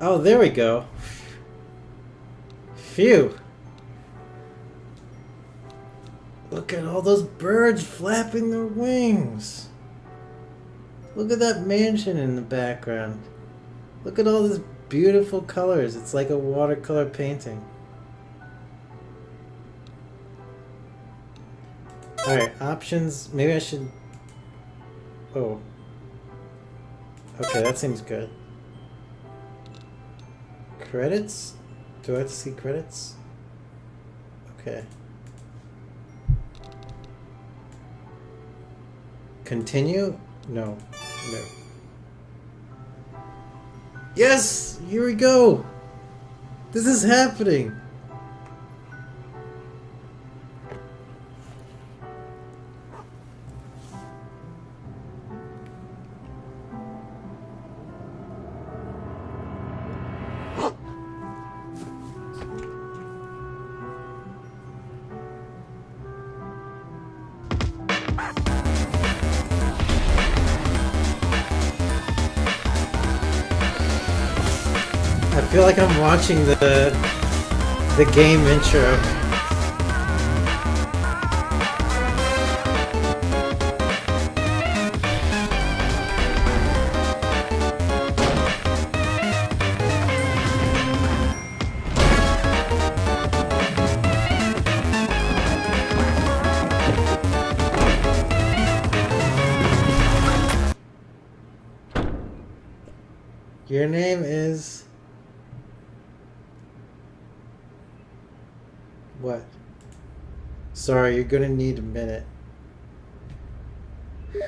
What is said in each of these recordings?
Oh, there we go. Phew. Look at all those birds flapping their wings. Look at that mansion in the background. Look at all these beautiful colors. It's like a watercolor painting. Alright, options. Maybe I should... Oh. Okay, that seems good. Credits? Do I have to see credits? Okay. Continue? No. No. Yes! Here we go! This is happening! I feel like I'm watching the game intro. Your name is... What? Sorry, you're gonna need a minute. You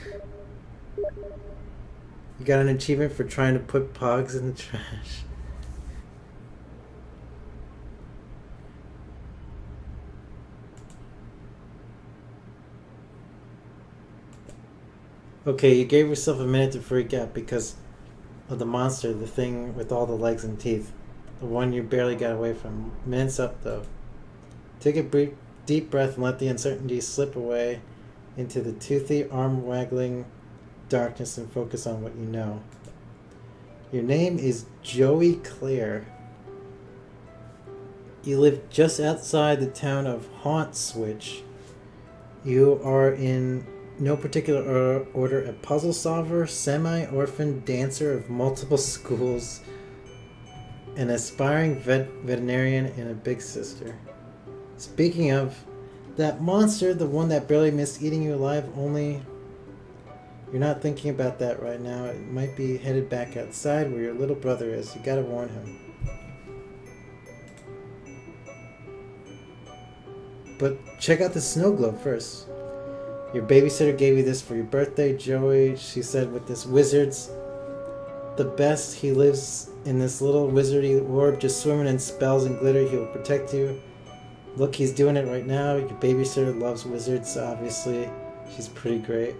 got an achievement for trying to put pogs in the trash. Okay, you gave yourself a minute to freak out because of the monster, the thing with all the legs and teeth. The one you barely got away from. Minute's up though. Take a deep breath and let the uncertainty slip away into the toothy, arm-waggling darkness and focus on what you know. Your name is Joey Clare. You live just outside the town of Haunt Switch. You are in no particular order a puzzle solver, semi-orphan dancer of multiple schools, an aspiring veterinarian, and a big sister. Speaking of, that monster, the one that barely missed eating you alive, only... You're not thinking about that right now. It might be headed back outside where your little brother is. You gotta warn him. But check out the snow globe first. Your babysitter gave you this for your birthday, Joey. She said with this wizard's the best. He lives in this little wizardy orb, just swimming in spells and glitter. He will protect you. Look, he's doing it right now. Your babysitter loves wizards, obviously. She's pretty great.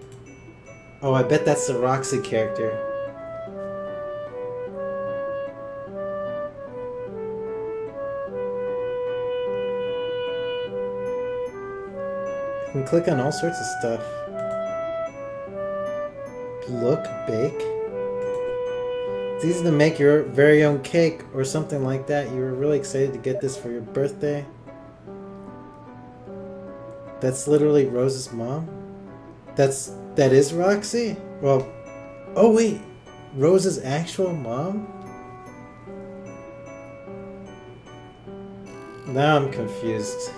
Oh, I bet that's the Roxy character. You can click on all sorts of stuff. Look, bake. It's easy to make your very own cake or something like that. You were really excited to get this for your birthday. That's literally Rose's mom? That is Roxy? Well, oh wait, Rose's actual mom? Now I'm confused.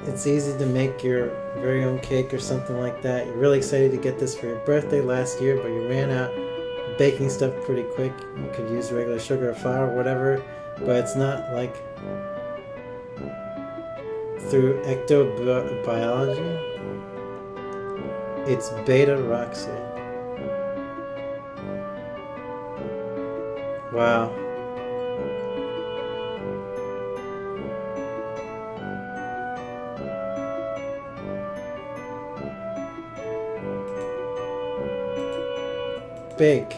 It's easy to make your very own cake or something like that. You're really excited to get this for your birthday last year, but you ran out of baking stuff pretty quick. You could use regular sugar or flour or whatever, but it's not like through ectobiology. It's Beta Roxy. Wow. Bake.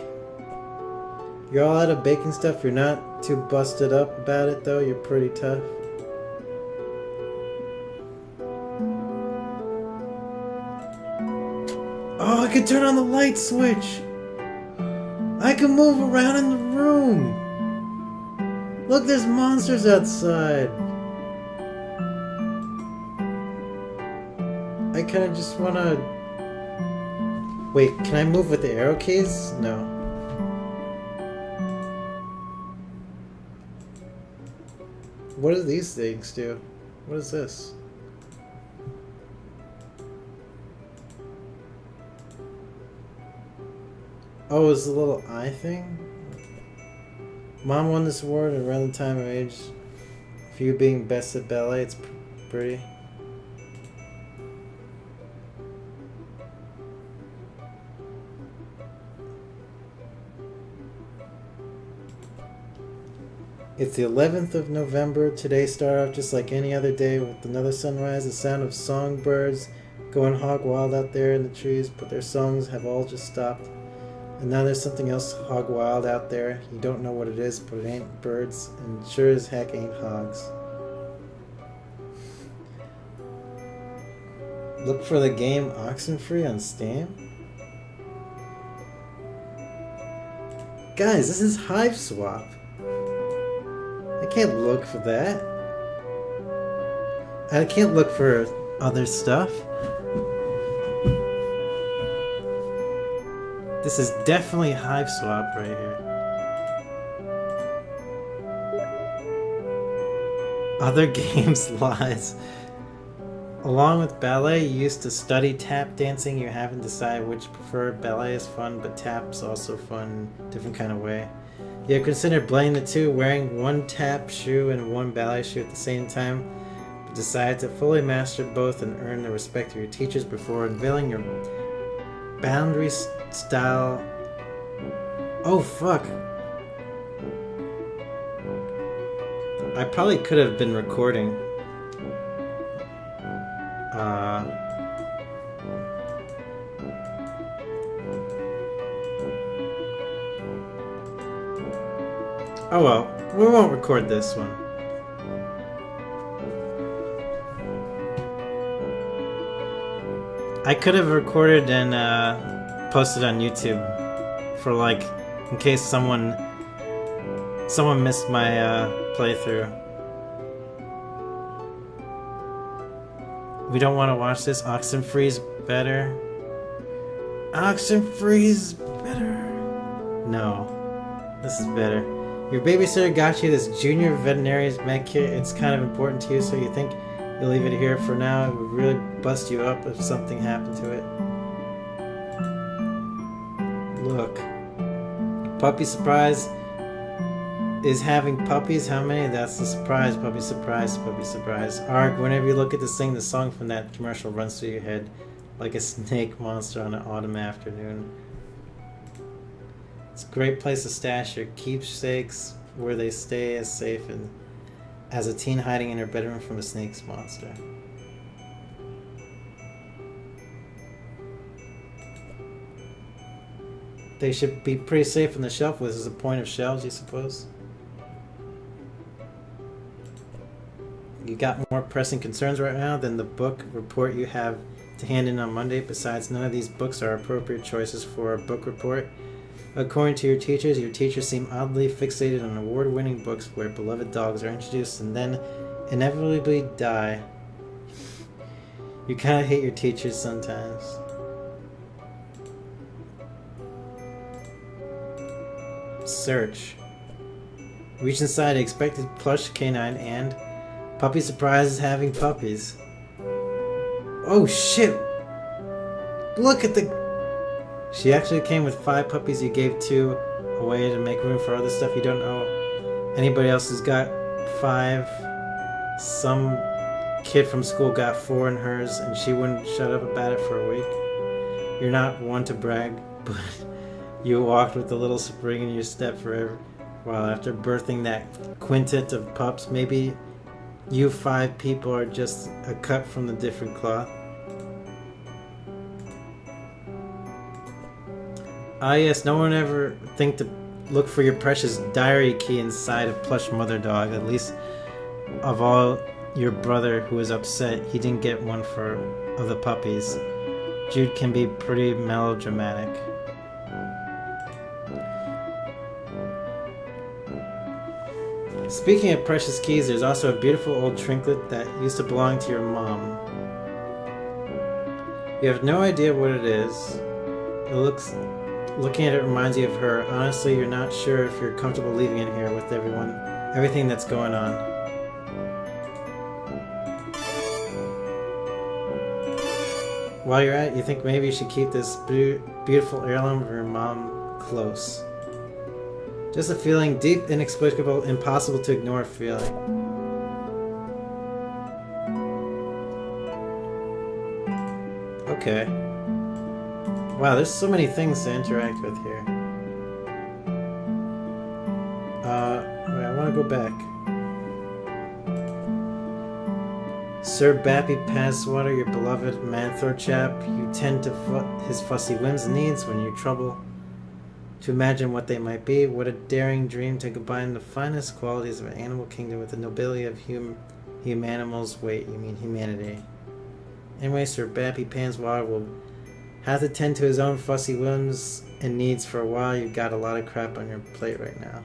You're all out of baking stuff. You're not too busted up about it though. You're pretty tough. Oh, I can turn on the light switch. I can move around in the room! Look, there's monsters outside! I kinda just wanna... Wait, can I move with the arrow keys? No. What do these things do? What is this? Oh, it's the little eye thing? Mom won this award around the time of age. For you being best at ballet, it's pretty. It's the 11th of November. Today started off just like any other day with another sunrise, the sound of songbirds going hog wild out there in the trees, but their songs have all just stopped. And now there's something else hog wild out there. You don't know what it is, but it ain't birds, and sure as heck ain't hogs. Look for the game Oxenfree on Steam. Guys, this is Hiveswap. I can't look for that. I can't look for other stuff. This is definitely Hiveswap right here. Other games lies. Along with ballet, you used to study tap dancing. You haven't decided which you prefer. Ballet is fun, but tap's also fun, different kind of way. You have considered blending the two, wearing one tap shoe and one ballet shoe at the same time, but decided to fully master both and earn the respect of your teachers before unveiling your boundary style. Oh fuck. I probably could have been recording. Oh well, we won't record this one. I could have recorded and posted on YouTube for like, in case someone missed my playthrough. We don't want to watch this. Oxenfree's better. Oxenfree's better. No, this is better. Your babysitter got you this junior veterinarian's med kit. It's kind of important to you, so you think you'll leave it here for now. It would really bust you up if something happened to it. Look. Puppy surprise is having puppies. How many? That's the surprise. Puppy surprise, puppy surprise. Arg, whenever you look at this thing, the song from that commercial runs through your head like a snake monster on an autumn afternoon. It's a great place to stash your keepsakes, where they stay as safe as a teen hiding in her bedroom from a snake's monster. They should be pretty safe on the shelf. This is a point of shelves, you suppose? You got more pressing concerns right now than the book report you have to hand in on Monday. Besides, none of these books are appropriate choices for a book report. According to your teachers seem oddly fixated on award-winning books where beloved dogs are introduced and then inevitably die. You kind of hate your teachers sometimes. Search. Reach inside the expected plush canine and puppy surprise is having puppies. Oh shit! Look at the... She actually came with 5 puppies. You gave 2 away to make room for other stuff. You don't know anybody else who's got 5. Some kid from school got 4 in hers and she wouldn't shut up about it for a week. You're not one to brag, but you walked with a little spring in your step for a while after birthing that quintet of pups. Maybe you 5 people are just a cut from the different cloth. Ah yes, no one ever think to look for your precious diary key inside a plush mother dog. At least of all your brother who was upset he didn't get one of the puppies. Jude can be pretty melodramatic. Speaking of precious keys, there's also a beautiful old trinket that used to belong to your mom. You have no idea what it is. Looking at it reminds you of her. Honestly, you're not sure if you're comfortable leaving it here with everything that's going on. While you're at it, you think maybe you should keep this beautiful heirloom of your mom close. Just a feeling, deep, inexplicable, impossible to ignore feeling. Okay. Wow, there's so many things to interact with here. Wait, I want to go back. Sir Bappy Passwater, your beloved Manthor chap, you tend to his fussy whims and needs when you're trouble. To imagine what they might be, what a daring dream to combine the finest qualities of an animal kingdom with the nobility of humanimals. Wait, you mean humanity. Anyway, Sir Bappy Passwater will have to tend to his own fussy whims and needs for a while. You've got a lot of crap on your plate right now.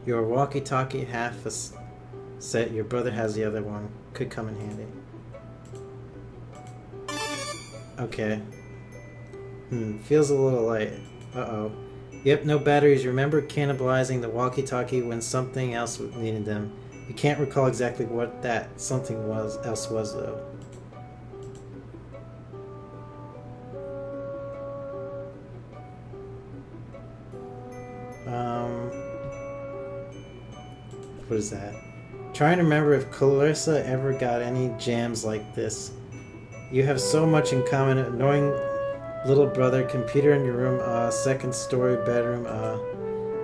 Your walkie-talkie, half a set. Your brother has the other one. Could come in handy. Okay. Feels a little light. Uh-oh. Yep, no batteries. Remember cannibalizing the walkie-talkie when something else needed them. You can't recall exactly what that something else was, though. What is that? Trying to remember if Clarissa ever got any jams like this. You have so much in common. Annoying little brother, computer in your room, second story bedroom,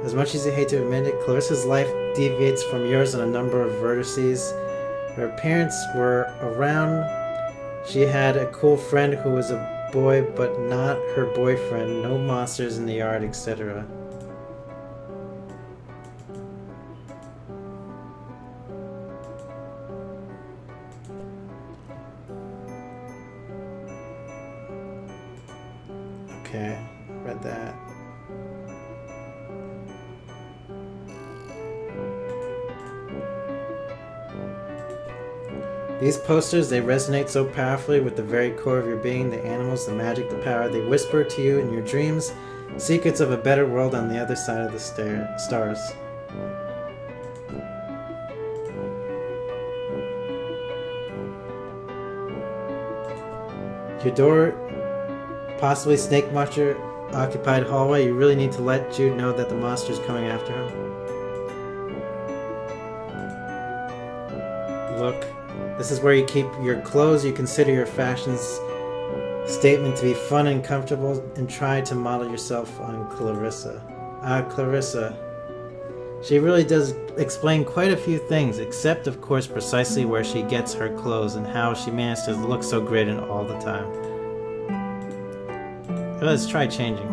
As much as you hate to admit it, Clarissa's life deviates from yours on a number of vertices. Her parents were around. She had a cool friend who was a boy, but not her boyfriend. No monsters in the yard, etc. Okay, read that. These posters, they resonate so powerfully with the very core of your being, the animals, the magic, the power. They whisper to you in your dreams secrets of a better world on the other side of the stars. Your door, possibly snake monster occupied hallway. You really need to let Jude know that the monster's coming after him. Look. This is where you keep your clothes. You consider your fashion's statement to be fun and comfortable and try to model yourself on Clarissa. Clarissa. She really does explain quite a few things, except of course precisely where she gets her clothes and how she managed to look so great in all the time. Let's try changing.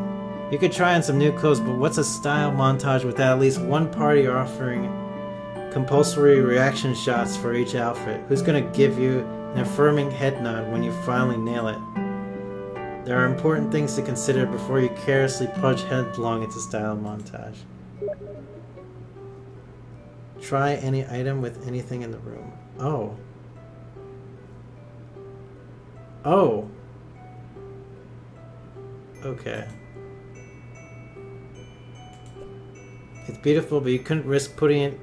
You could try on some new clothes, but what's a style montage without at least one party offering compulsory reaction shots for each outfit? Who's gonna give you an affirming head nod when you finally nail it? There are important things to consider before you carelessly plunge headlong into style montage. Try any item with anything in the room. Oh. Oh. Okay. It's beautiful, but you couldn't risk putting it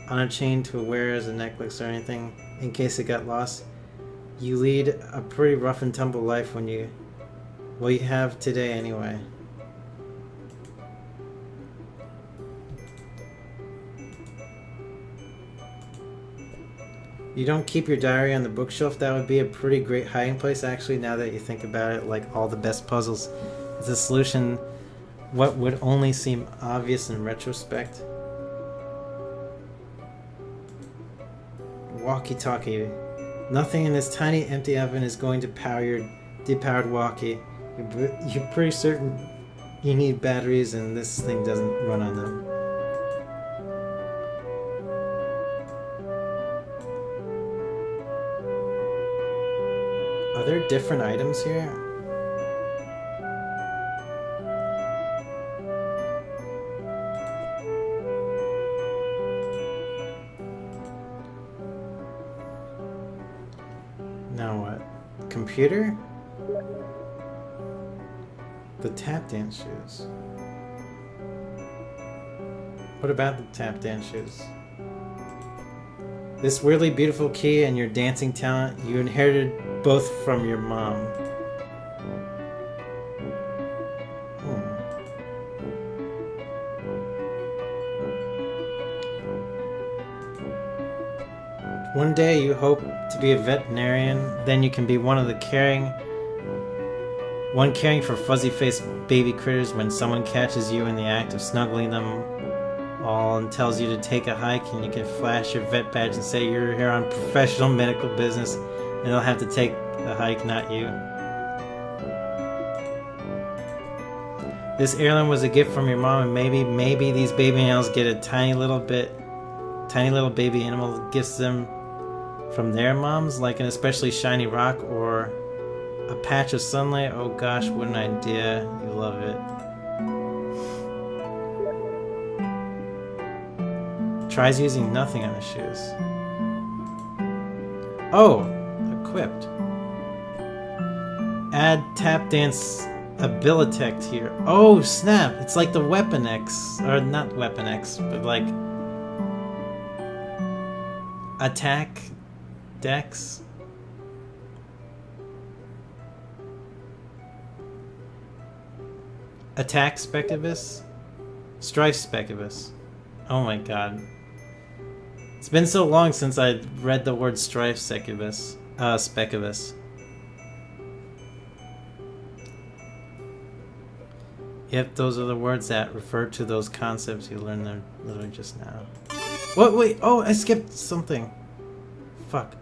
on a chain to wear as a necklace or anything in case it got lost. You lead a pretty rough and tumble life when you have today anyway. You don't keep your diary on the bookshelf. That would be a pretty great hiding place actually, now that you think about it. Like all the best puzzles, it's a solution what would only seem obvious in retrospect. Walkie-talkie. Nothing in this tiny empty oven is going to power your depowered walkie. You're pretty certain you need batteries and this thing doesn't run on them. Are there different items here? Computer? The tap dance shoes. What about the tap dance shoes? This weirdly beautiful key and your dancing talent you inherited both from your mom. One day you hope to be a veterinarian, then you can be one caring for fuzzy-faced baby critters when someone catches you in the act of snuggling them all and tells you to take a hike, and you can flash your vet badge and say you're here on professional medical business and they'll have to take the hike, not you. This heirloom was a gift from your mom, and maybe these baby animals get a tiny little baby animal that gifts them from their moms, like an especially shiny rock or a patch of sunlight. Oh gosh, what an idea. You love it. Tries using nothing on his shoes. Oh, equipped. Add tap dance abilitech here. Oh snap, it's like the Weapon X, or not Weapon X, but like attack Dex. Attack Specubus? Strife Specubus. Oh my god. It's been so long since I read the word Strife Specubus. Specubus. Yep, those are the words that refer to those concepts you learned there literally just now. What? Wait, oh, I skipped something. Fuck.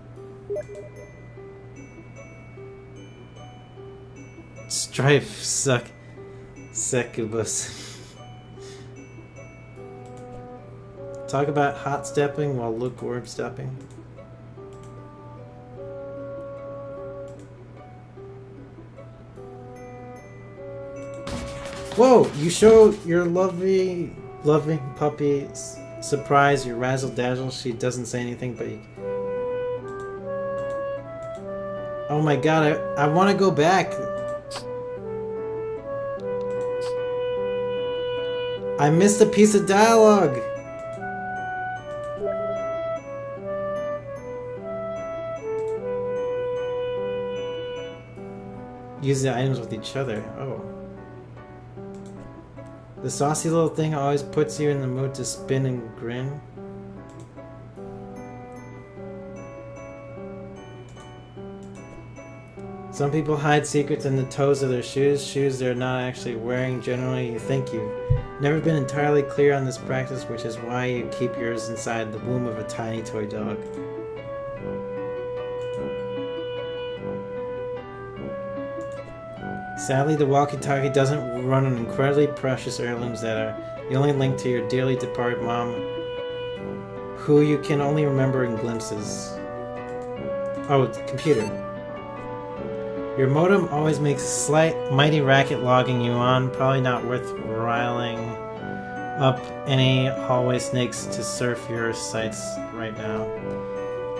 Strife Succubus. Talk about hot stepping while lukewarm stepping. Whoa! You show your loving puppy surprise, you razzle dazzle. She doesn't say anything, but you... Oh my god! I want to go back. I missed a piece of dialogue. Use the items with each other. Oh. The saucy little thing always puts you in the mood to spin and grin. Some people hide secrets in the toes of their shoes they're not actually wearing. Generally, you think you've never been entirely clear on this practice, which is why you keep yours inside the womb of a tiny toy dog. Sadly, the walkie-talkie doesn't run on incredibly precious heirlooms that are the only link to your dearly departed mom, who you can only remember in glimpses. Oh, it's a computer. Your modem always makes a slight, mighty racket logging you on. Probably not worth riling up any hallway snakes to surf your sites right now.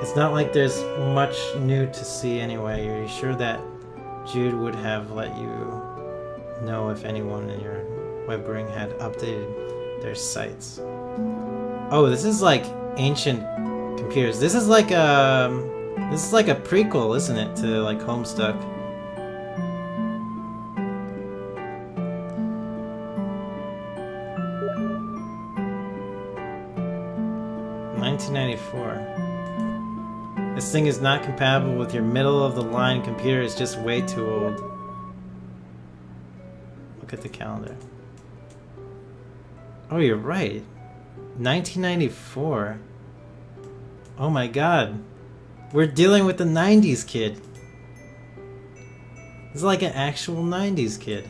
It's not like there's much new to see anyway. Are you sure that Jude would have let you know if anyone in your web ring had updated their sites? Oh, this is like ancient computers. This is like a prequel, isn't it, to like Homestuck? $1994. This thing is not compatible with your middle-of-the-line computer. It's just way too old. Look at the calendar. Oh, you're right. 1994. Oh my god. We're dealing with the 90s kid. This is like an actual 90s kid.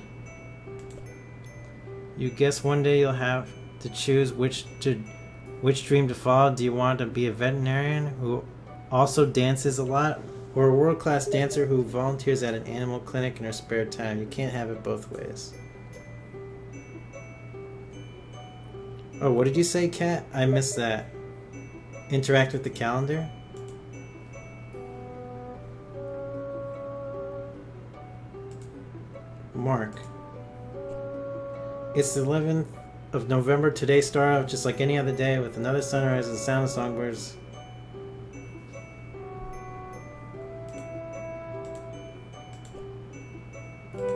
You guess one day you'll have to choose which dream to follow. Do you want to be a veterinarian who also dances a lot, or a world-class dancer who volunteers at an animal clinic in her spare time? You can't have it both ways. Oh, what did you say, Kat? I missed that. Interact with the calendar? mark. It's the 11th of November. Today started off just like any other day with another sunrise and the sound of songbirds.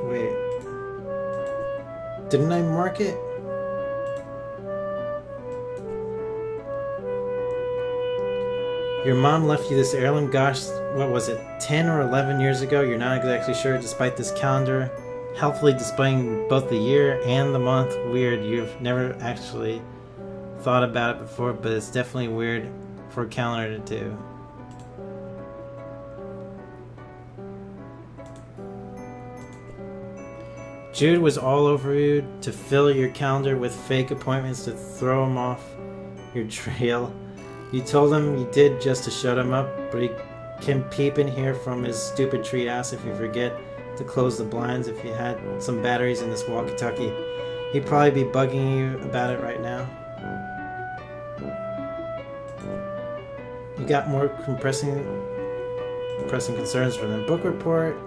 Wait. Didn't I mark it? Your mom left you this heirloom, gosh, what was it, 10 or 11 years ago? You're not exactly sure, despite this calendar helpfully displaying both the year and the month. Weird, you've never actually thought about it before, but it's definitely weird for a calendar to do. Jude was all over you to fill your calendar with fake appointments to throw him off your trail. You told him you did just to shut him up, but he can peep in here from his stupid treehouse if you forget to close the blinds. If you had some batteries in this walkie-talkie, he'd probably be bugging you about it right now. You got more pressing concerns for them. Book report.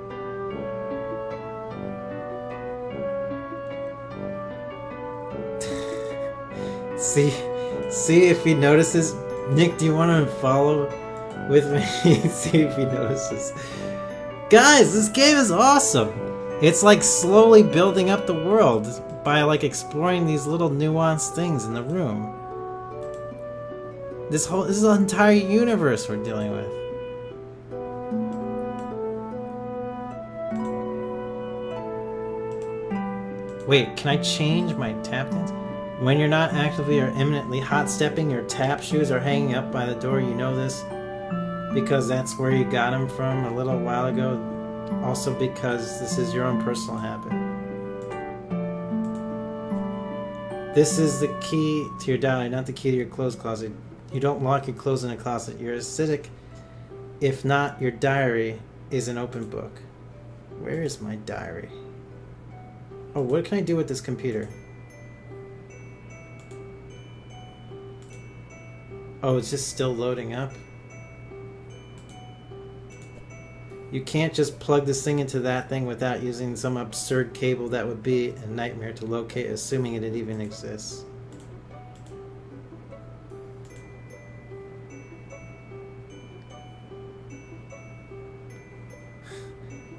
See if he notices. Nick, do you want to follow with me? See if he notices. Guys, this game is awesome. It's like slowly building up the world by like exploring these little nuanced things in the room. This is an entire universe we're dealing with. Wait, can I change my tap dance? When you're not actively or imminently hot-stepping, your tap shoes are hanging up by the door. You know this because that's where you got them from a little while ago. Also because this is your own personal habit. This is the key to your diary, not the key to your clothes closet. You don't lock your clothes in a closet. You're acidic. If not, your diary is an open book. Where is my diary? Oh, what can I do with this computer? Oh, it's just still loading up. You can't just plug this thing into that thing without using some absurd cable that would be a nightmare to locate, assuming it even exists.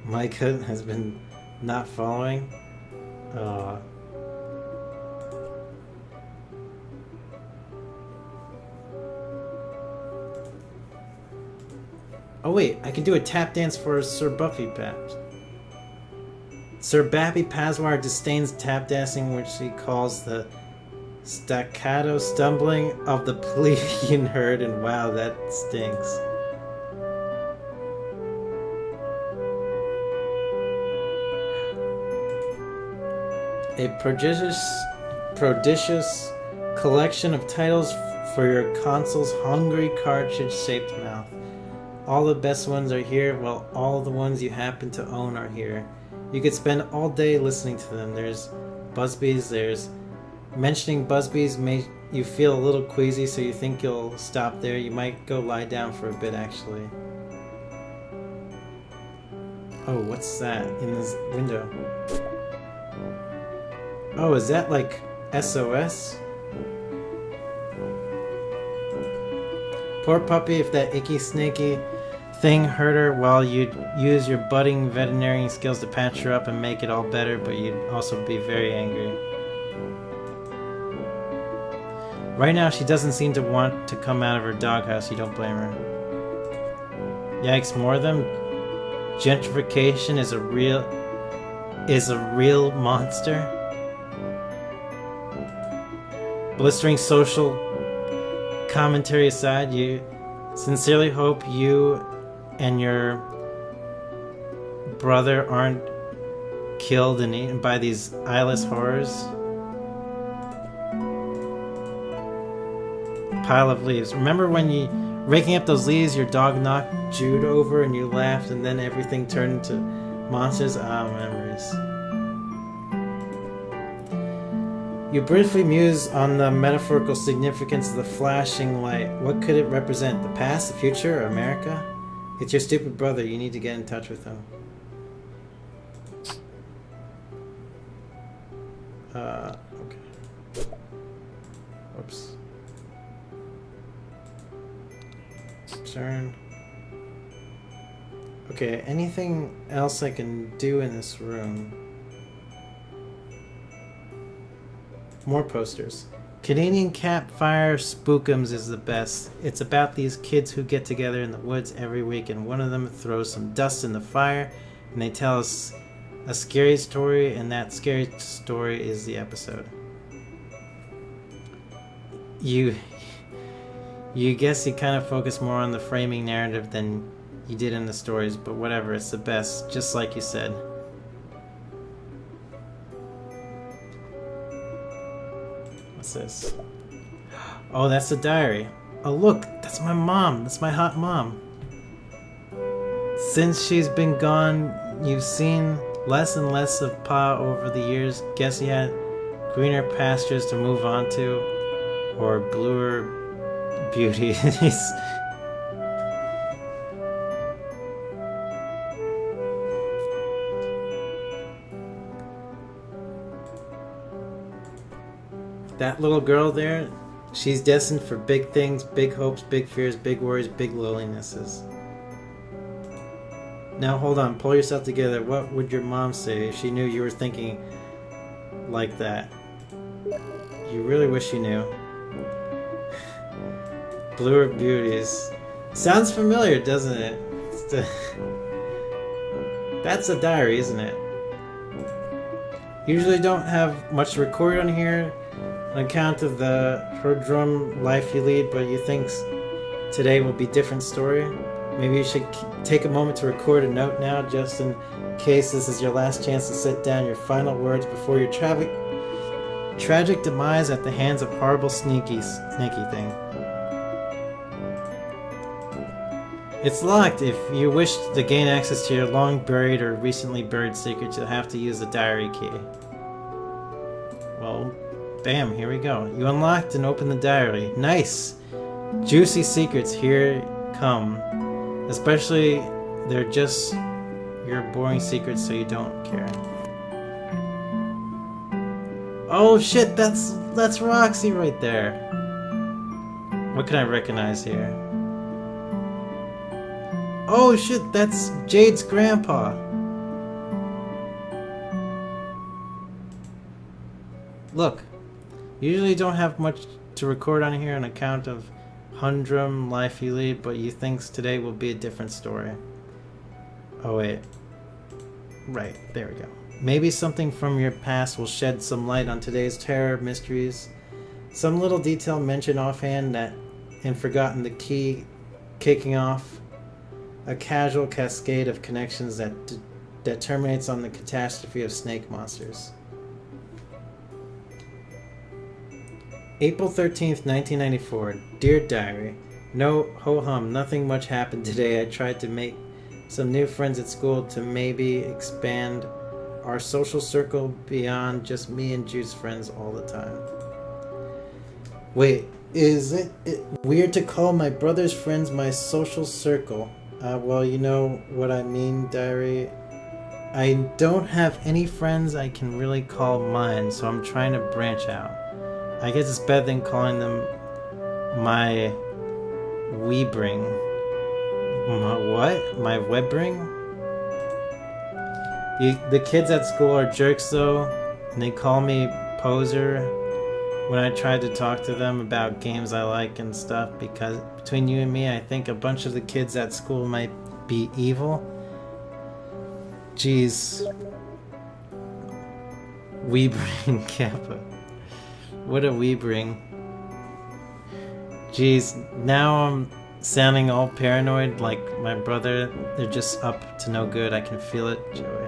Micah has been not following. Oh wait, I can do a tap dance for Sir Buffy Paps. Sir Bappy Paswar disdains tap dancing, which he calls the staccato stumbling of the plebeian herd, and wow, that stinks. A prodigious collection of titles for your console's hungry cartridge-shaped mouth. All the best ones are here, while all the ones you happen to own are here. You could spend all day listening to them. There's Busby's, there's... Mentioning Busby's made you feel a little queasy, so you think you'll stop there. You might go lie down for a bit, actually. Oh, what's that in this window? Oh, is that like SOS? Poor puppy, if that icky snaky thing hurt her, well, you'd use your budding veterinarian skills to patch her up and make it all better, but you'd also be very angry. Right now, she doesn't seem to want to come out of her doghouse. You don't blame her. Yikes, more of them? Gentrification is a real monster? Blistering social commentary aside, you sincerely hope you and your brother aren't killed and eaten by these eyeless horrors. Pile of leaves. Remember when you raking up those leaves, your dog knocked Jude over and you laughed and then everything turned into monsters? Ah, memories. You briefly muse on the metaphorical significance of the flashing light. What could it represent? The past, the future, or America? It's your stupid brother. You need to get in touch with him. Okay. Whoops. Turn. Okay, anything else I can do in this room? More posters. Canadian Campfire Spookums is the best. It's about these kids who get together in the woods every week, and one of them throws some dust in the fire, and they tell us a scary story, and that scary story is the episode. You guess you kind of focus more on the framing narrative than you did in the stories, but whatever, it's the best, just like you said. What's this? Oh, that's the diary. Oh, look, that's my mom. That's my hot mom. Since she's been gone, you've seen less and less of Pa over the years. Guess he had greener pastures to move on to, or bluer beauties. That little girl there, she's destined for big things, big hopes, big fears, big worries, big lowlinesses. Now hold on, pull yourself together. What would your mom say if she knew you were thinking like that? You really wish you knew. Bluer beauties. Sounds familiar, doesn't it? That's a diary, isn't it? Usually don't have much to record on here on account of the hurdrum life you lead, but you think today will be a different story. Maybe you should take a moment to record a note now, just in case this is your last chance to set down your final words before your tragic demise at the hands of horrible snaky thing. It's locked. If you wish to gain access to your long buried or recently buried secrets, you'll have to use the diary key. Well, bam, here we go. You unlocked and opened the diary. Nice! Juicy secrets, here come. Especially, they're just your boring secrets, so you don't care. Oh shit, that's Roxy right there. What can I recognize here? Oh shit, that's Jade's grandpa. Look, usually don't have much to record on here on account of humdrum life you lead, but you think today will be a different story. Oh wait. Right, there we go. Maybe something from your past will shed some light on today's terror mysteries. Some little detail mentioned offhand that and forgotten the key, kicking off a casual cascade of connections that terminates on the catastrophe of snake monsters. April 13th, 1994. Dear Diary, no ho-hum, nothing much happened today. I tried to make some new friends at school to maybe expand our social circle beyond just me and Jude's friends all the time. Wait, is it weird to call my brother's friends my social circle? Well, you know what I mean, Diary. I don't have any friends I can really call mine, so I'm trying to branch out. I guess it's better than calling them my Weebring. What? My Webbring? The kids at school are jerks though, and they call me Poser when I try to talk to them about games I like and stuff, because between you and me, I think a bunch of the kids at school might be evil. Jeez. Weebring Kappa. What a Weebring. Jeez, now I'm sounding all paranoid like my brother. They're just up to no good. I can feel it, Joey.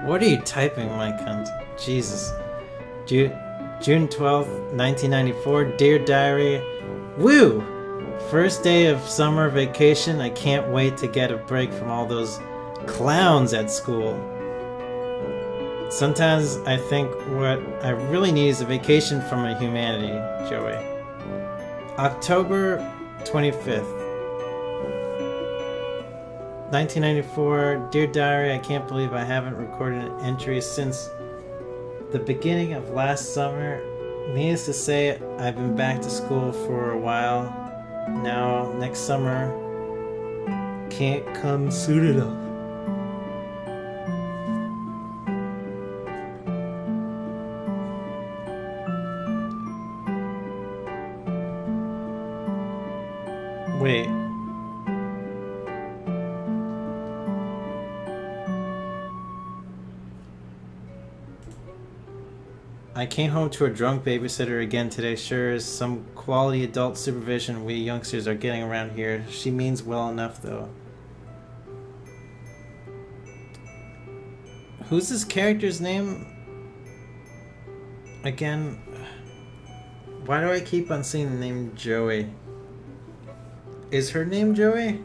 What are you typing, my cunt? Jesus. June 12th, 1994. Dear Diary. Woo! First day of summer vacation. I can't wait to get a break from all those clowns at school. Sometimes I think what I really need is a vacation from my humanity, Joey. October 25th. 1994, Dear Diary, I can't believe I haven't recorded an entry since the beginning of last summer. Needless to say, I've been back to school for a while. Now, next summer can't come soon enough. Wait. I came home to a drunk babysitter again today. Sure is some quality adult supervision we youngsters are getting around here. She means well enough, though. Who's this character's name? Again, why do I keep on seeing the name Joey? Is her name Joey?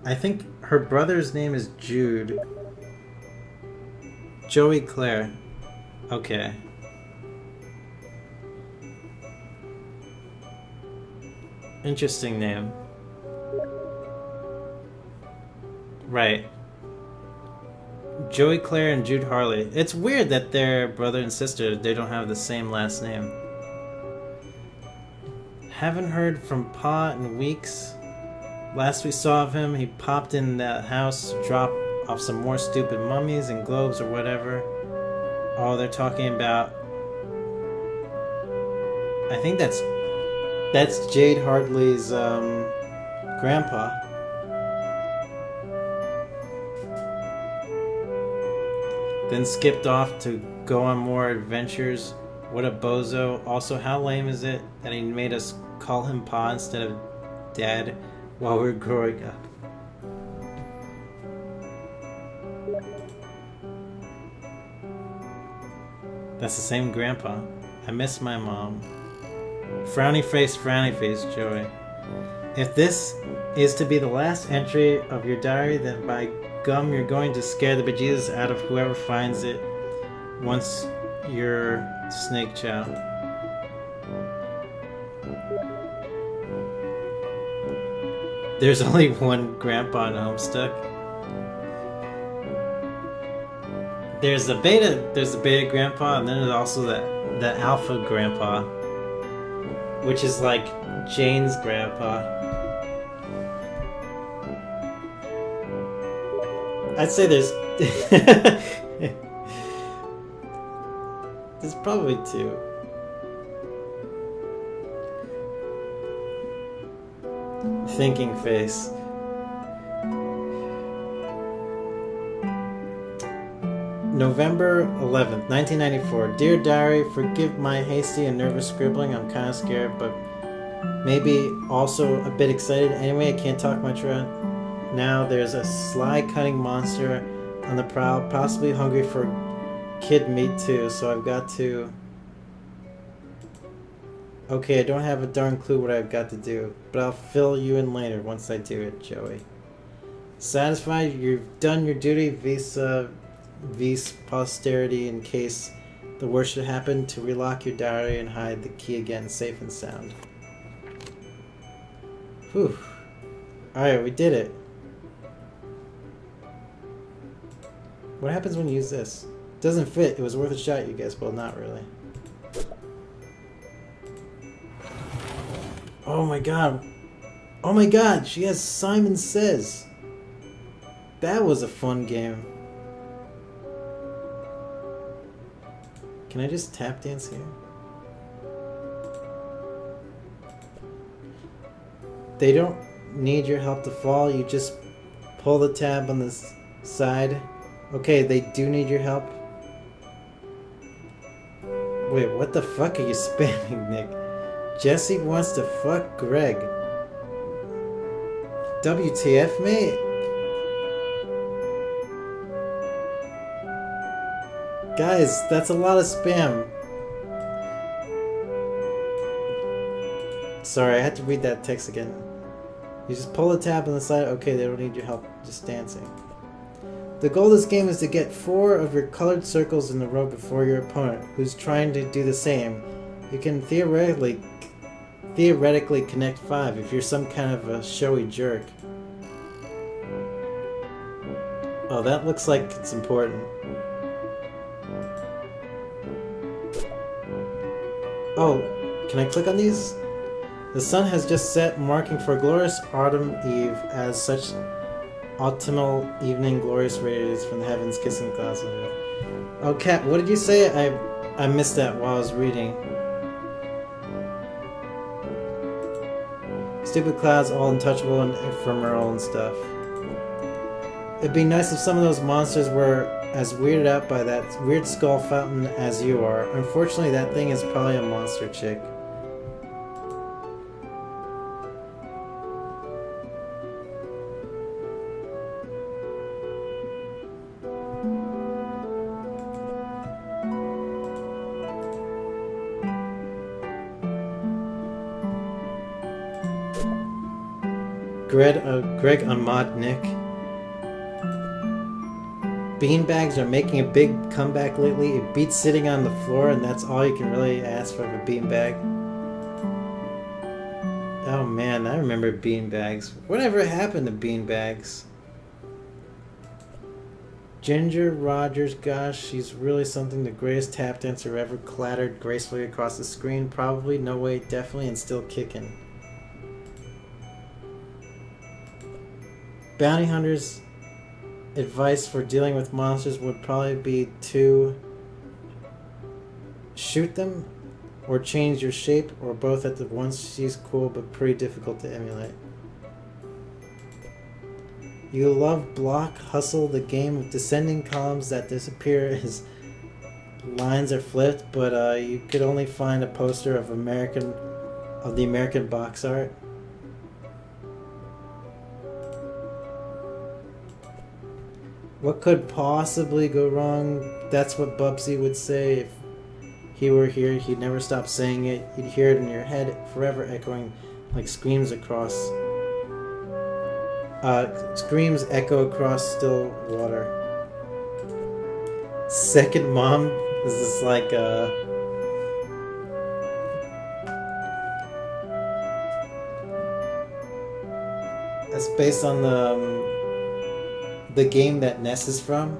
I think her brother's name is Jude. Joey Claire. Okay. Interesting name. Right. Joey Claire and Jude Harley. It's weird that they're brother and sister. They don't have the same last name. Haven't heard from Pa in weeks. Last we saw of him, he popped in that house to drop off some more stupid mummies and globes or whatever. Oh, they're talking about... I think that's Jade Hartley's grandpa. Then skipped off to go on more adventures. What a bozo. Also, how lame is it that he made us call him Pa instead of Dad while we were growing up? That's the same grandpa. I miss my mom. Frowny face, Joey. If this is to be the last entry of your diary, then by gum, you're going to scare the bejesus out of whoever finds it once you're Snake Chow. There's only one grandpa in Homestuck. There's the beta grandpa, and then there's also the alpha grandpa, which is like Jane's grandpa. I'd say there's there's probably two. Thinking face. November 11th, 1994. Dear Diary, forgive my hasty and nervous scribbling. I'm kind of scared, but maybe also a bit excited. Anyway, I can't talk much right now. There's a sly cunning monster on the prowl, possibly hungry for kid meat too, so I've got to... Okay, I don't have a darn clue what I've got to do, but I'll fill you in later once I do it, Joey. Satisfied you've done your duty vis posterity in case the worst should happen, to relock your diary and hide the key again safe and sound. Whew. Alright, we did it. What happens when you use this? It doesn't fit. It was worth a shot, you guys. Well, not really. Oh my god. Oh my god, she has Simon Says. That was a fun game. Can I just tap dance here? They don't need your help to fall. You just pull the tab on this side. Okay, they do need your help. Wait, what the fuck are you spamming, Nick? Jesse wants to fuck Greg. WTF, mate? Guys, that's a lot of spam. Sorry, I had to read that text again. You just pull the tab on the side. Okay, they don't need your help. Just dancing. The goal of this game is to get 4 of your colored circles in a row before your opponent, who's trying to do the same. You can theoretically theoretically connect 5 if you're some kind of a showy jerk. Oh, that looks like it's important. Oh, can I click on these? The sun has just set, marking for a glorious autumn eve, as such autumnal evening glorious rays from the heavens kissing the clouds. Oh, Kat, what did you say? I missed that while I was reading. Stupid clouds, all untouchable and ephemeral and stuff. It'd be nice if some of those monsters were as weirded out by that weird skull fountain as you are. Unfortunately, that thing is probably a monster chick. Greg Ahmad Nick. Beanbags are making a big comeback lately. It beats sitting on the floor, and that's all you can really ask from a beanbag. Oh man, I remember beanbags. Whatever happened to beanbags? Ginger Rogers, gosh, she's really something. The greatest tap dancer ever, clattered gracefully across the screen. Probably, no way, definitely, and still kicking. Bounty hunters' advice for dealing with monsters would probably be to shoot them or change your shape, or both at the once. She's cool but pretty difficult to emulate. You love Block Hustle, the game of descending columns that disappear as lines are flipped, but you could only find a poster of the American box art. What could possibly go wrong? That's what Bubsy would say if he were here. He'd never stop saying it. You'd hear it in your head, forever echoing like screams echo across still water. Second Mom? Is this like that's based on the game that Ness is from.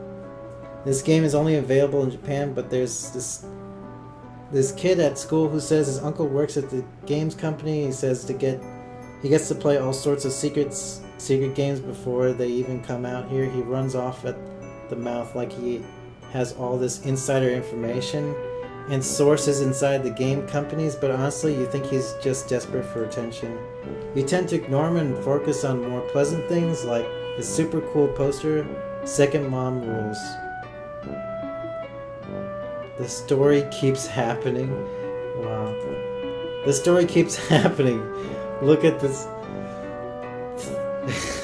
This game is only available in Japan, but there's this kid at school who says his uncle works at the games company. He says he gets to play all sorts of secret games before they even come out here. He runs off at the mouth like he has all this insider information and sources inside the game companies, but honestly, you think he's just desperate for attention. You tend to ignore him and focus on more pleasant things like the super cool poster, Second Mom Rules. The story keeps happening. Wow. The story keeps happening. Look at this.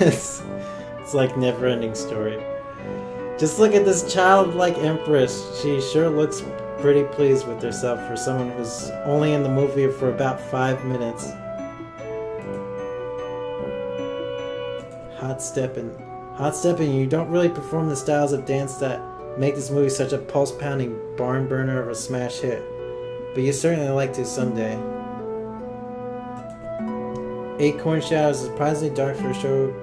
It's like never-ending story. Just look at this childlike empress. She sure looks pretty pleased with herself for someone who's only in the movie for about 5 minutes. Hot stepping, you don't really perform the styles of dance that make this movie such a pulse-pounding barn burner of a smash hit, but you certainly like to someday. Acorn Shadows is surprisingly dark for a show.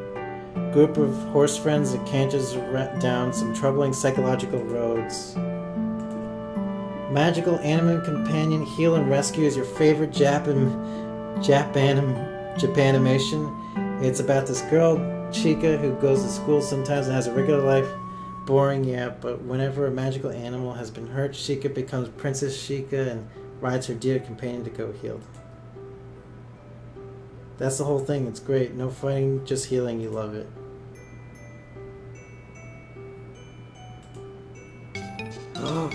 Group of horse friends that canters down some troubling psychological roads. Magical anime companion heal and rescue is your favorite Japanimation. It's about this girl, Chica, who goes to school sometimes and has a regular life. Boring, yeah, but whenever a magical animal has been hurt, Chica becomes Princess Chica and rides her dear companion to go heal. That's the whole thing. It's great. No fighting, just healing. You love it. Oh.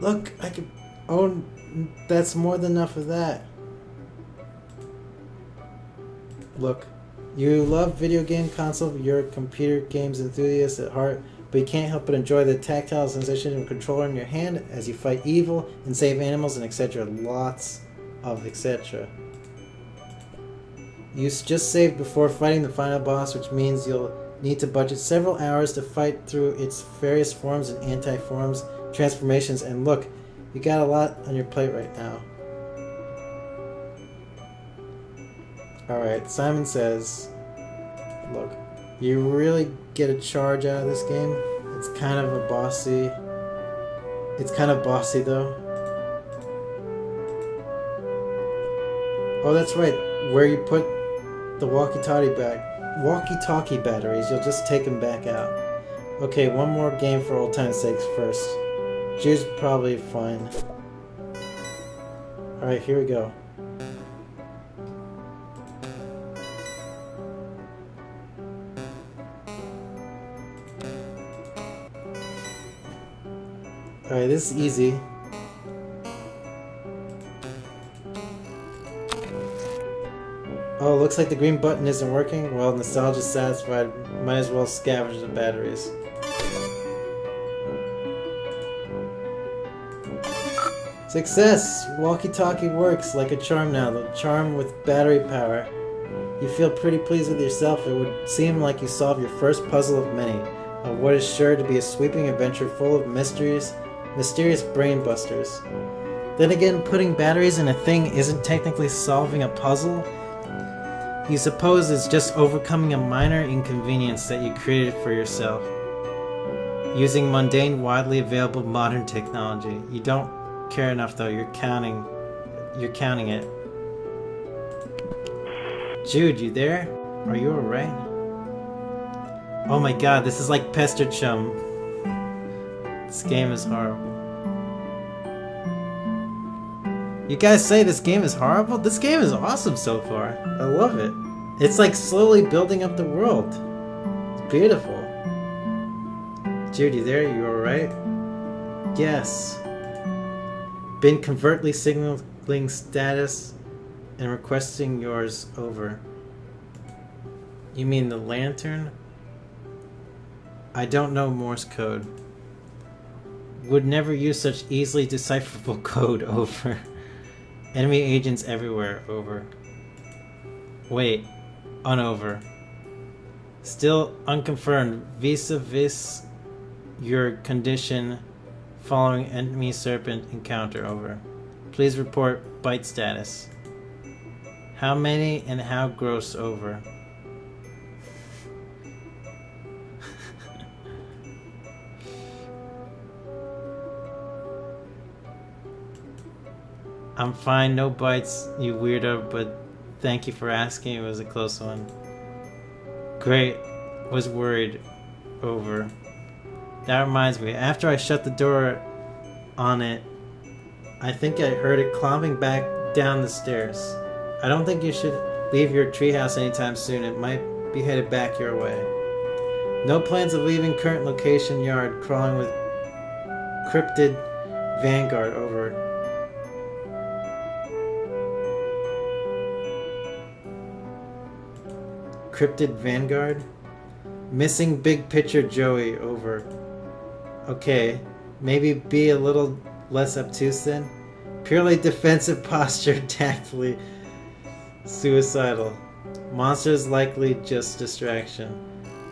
Look, I can... Oh, that's more than enough of that. Look. You love video game console, you're a computer games enthusiast at heart, but you can't help but enjoy the tactile sensation of a controller in your hand as you fight evil and save animals and etc. Lots of etc. You just saved before fighting the final boss, which means you'll need to budget several hours to fight through its various forms and anti-forms, transformations, and look, you got a lot on your plate right now. Alright, Simon says, look, you really get a charge out of this game. It's kind of a bossy. It's kind of bossy though. Oh, that's right. Where you put the walkie-talkie batteries, you'll just take them back out. Okay, one more game for old time's sakes first. Jude's probably fine. Alright, here we go. Alright, this is easy. Oh, looks like the green button isn't working. Well, nostalgia's satisfied. Might as well scavenge the batteries. Success! Walkie-talkie works like a charm now. The charm with battery power. You feel pretty pleased with yourself. It would seem like you solved your first puzzle of many. Of what is sure to be a sweeping adventure full of mysterious brain busters. Then again, putting batteries in a thing isn't technically solving a puzzle. You suppose it's just overcoming a minor inconvenience that you created for yourself. Using mundane, widely available modern technology. You don't care enough though, you're counting it. Jude, you there? Are you alright? Oh my god, this is like Pester Chum. This game is horrible. You guys say this game is horrible? This game is awesome so far. I love it. It's like slowly building up the world. It's beautiful. Jude, you there? You alright? Yes. Been covertly signaling status and requesting yours over. You mean the lantern? I don't know Morse code. Would never use such easily decipherable code over. Enemy agents everywhere, over. Wait, unover. Still unconfirmed vis-a-vis your condition following enemy serpent encounter, over. Please report bite status. How many and how gross, over. I'm fine, no bites, you weirdo, but thank you for asking. It was a close one. Great. Was worried. Over. That reminds me, after I shut the door on it, I think I heard it clomping back down the stairs. I don't think you should leave your treehouse anytime soon. It might be headed back your way. No plans of leaving current location yard, crawling with cryptid vanguard, over. Cryptid Vanguard? Missing big picture Joey, over. Okay, maybe be a little less obtuse then? Purely defensive posture, tactfully suicidal. Monsters likely just distraction.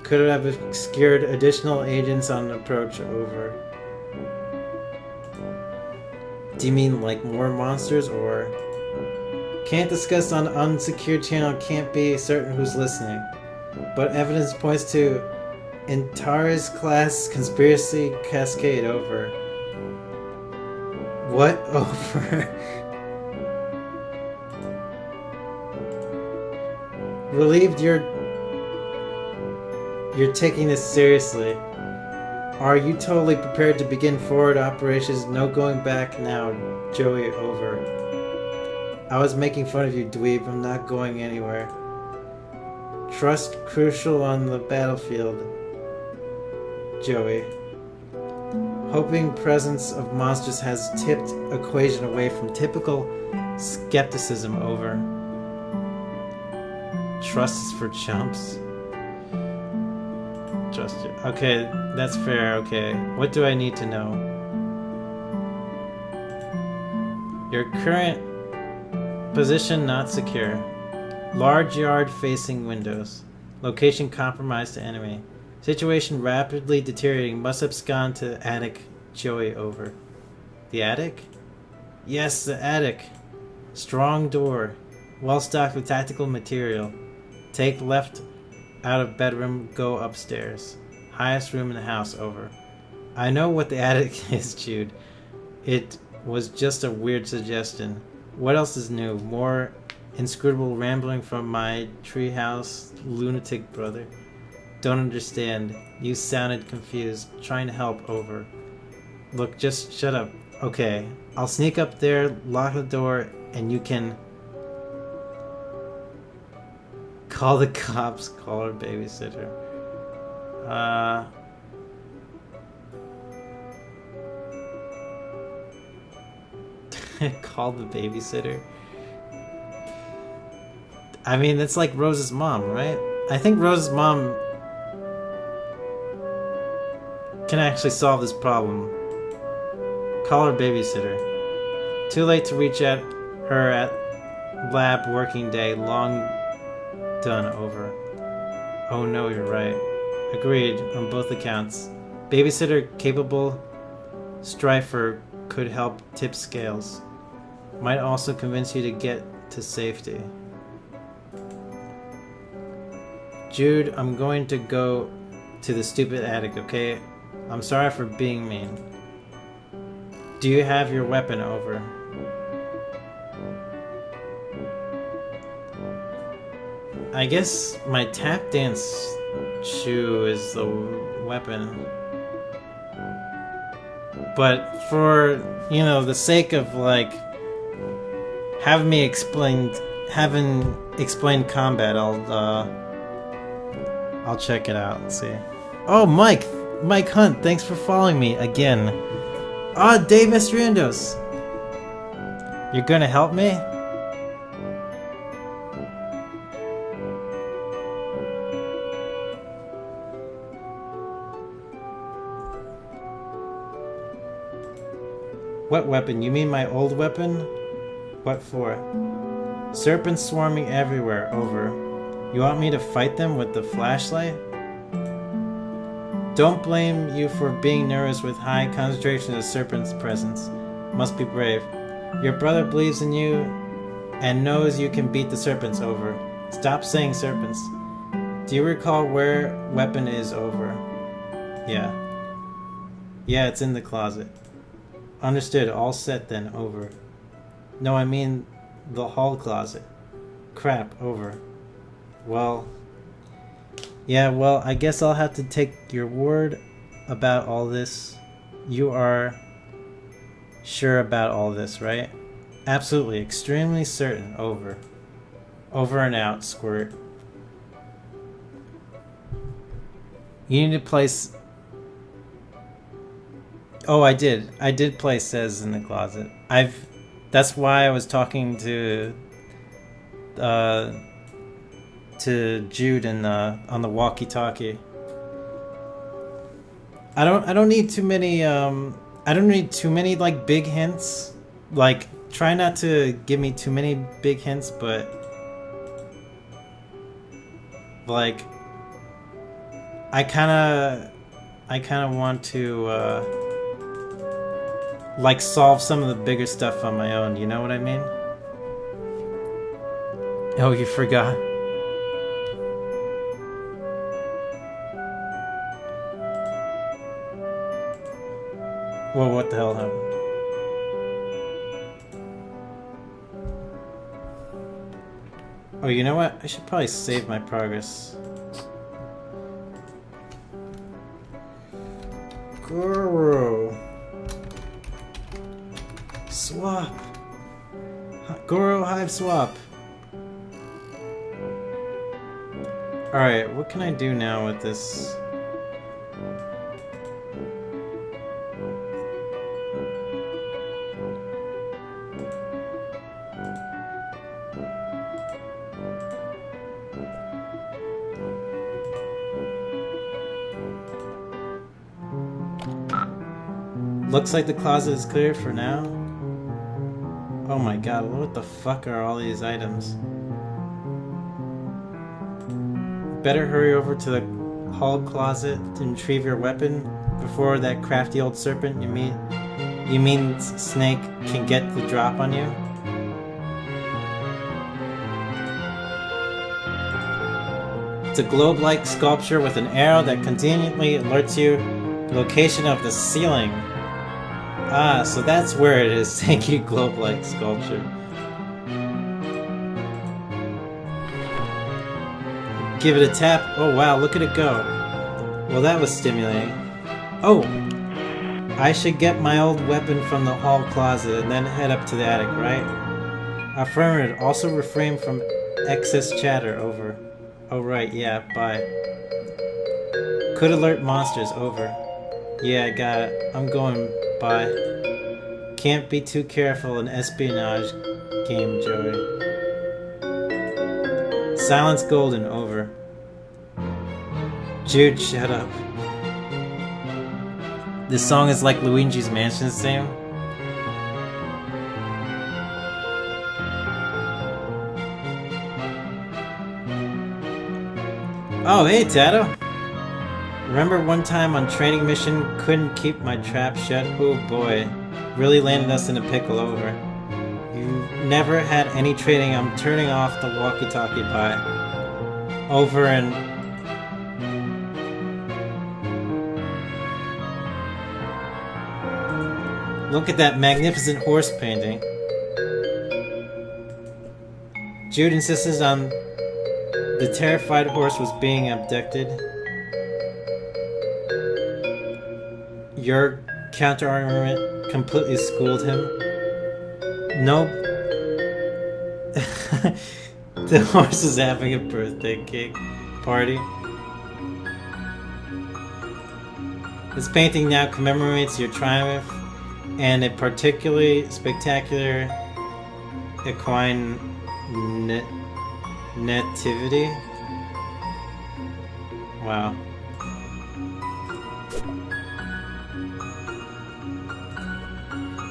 Could have obscured additional agents on approach, over. Do you mean like more monsters, or? Can't discuss on unsecured channel, can't be certain who's listening. But evidence points to Antares class conspiracy cascade, over. What? Over? Relieved you're taking this seriously. Are you totally prepared to begin forward operations? No going back now, Joey, over. I was making fun of you, dweeb. I'm not going anywhere. Trust crucial on the battlefield, Joey. Hoping presence of monsters has tipped equation away from typical skepticism, over. Trust is for chumps. Trust you. Okay, that's fair, okay. What do I need to know? Your current position not secure. Large yard facing windows. Location compromised to enemy. Situation rapidly deteriorating. Must abscond to attic. Joey, over. The attic? Yes, the attic. Strong door. Well stocked with tactical material. Take left out of bedroom, go upstairs. Highest room in the house, over. I know what the attic is, Jude. It was just a weird suggestion. What else is new? More inscrutable rambling from my treehouse lunatic brother. Don't understand. You sounded confused. Trying to help, over. Look, just shut up. Okay, I'll sneak up there, lock the door, and you can... Call the cops, call our babysitter. Call the babysitter? I mean, it's like Rose's mom, right? I think Rose's mom can actually solve this problem. Call her babysitter. Too late to reach at her at lab working day. Long done, over. Oh no, you're right. Agreed on both accounts. Babysitter capable. Strifer could help tip scales. Might also convince you to get to safety. Jude, I'm going to go to the stupid attic, okay? I'm sorry for being mean. Do you have your weapon, over? I guess my tap dance shoe is the weapon. But for, you know, the sake of, like, having explained combat, I'll check it out and see. Oh, Mike Hunt, thanks for following me again. Ah, Dave Estriendos. You're gonna help me? What weapon? You mean my old weapon? What for? Serpents swarming everywhere, over. You want me to fight them with the flashlight? Don't blame you for being nervous with high concentration of serpent's presence. Must be brave. Your brother believes in you and knows you can beat the serpents, over. Stop saying serpents. Do you recall where weapon is, over? Yeah. Yeah, it's in the closet. Understood. All set then, over. No, I mean the hall closet. Crap, over. Well... Yeah, well, I guess I'll have to take your word about all this. You are sure about all this, right? Absolutely, extremely certain, over. Over and out, squirt. You need to place... Oh, I did. I did place says in the closet. That's why I was talking to Jude on the walkie-talkie. I don't need too many like big hints. Like, try not to give me too many big hints, but like I kind of want to like solve some of the bigger stuff on my own, you know what I mean? Oh, you forgot. Well, what the hell happened? Oh, you know what? I should probably save my progress. Goro. Swap. Goro Hiveswap. Alright, what can I do now with this? Looks like the closet is clear for now. Oh my god, what the fuck are all these items? Better hurry over to the hall closet to retrieve your weapon before that crafty old serpent you mean Snake can get the drop on you? It's a globe-like sculpture with an arrow that conveniently alerts you the location of the ceiling. Ah, so that's where it is. Thank you, globe-like sculpture. Give it a tap. Oh wow, look at it go. Well, that was stimulating. Oh! I should get my old weapon from the hall closet and then head up to the attic, right? Affirmative. Also refrain from excess chatter. Over. Oh right, yeah, bye. Could alert monsters. Over. Yeah, I got it. I'm going. Bye. Can't be too careful in espionage game, Joey. Silence golden. Over. Jude, shut up. This song is like Luigi's Mansion theme. Oh, hey, Tato. Remember one time on training mission, couldn't keep my trap shut? Oh boy, really landed us in a pickle. Over. You never had any training. I'm turning off the walkie-talkie. Bye. Over and... Look at that magnificent horse painting. Jude insisted on the terrified horse was being abducted. Your counter-argument completely schooled him. Nope. The horse is having a birthday cake party. This painting now commemorates your triumph and a particularly spectacular equine nativity. Wow.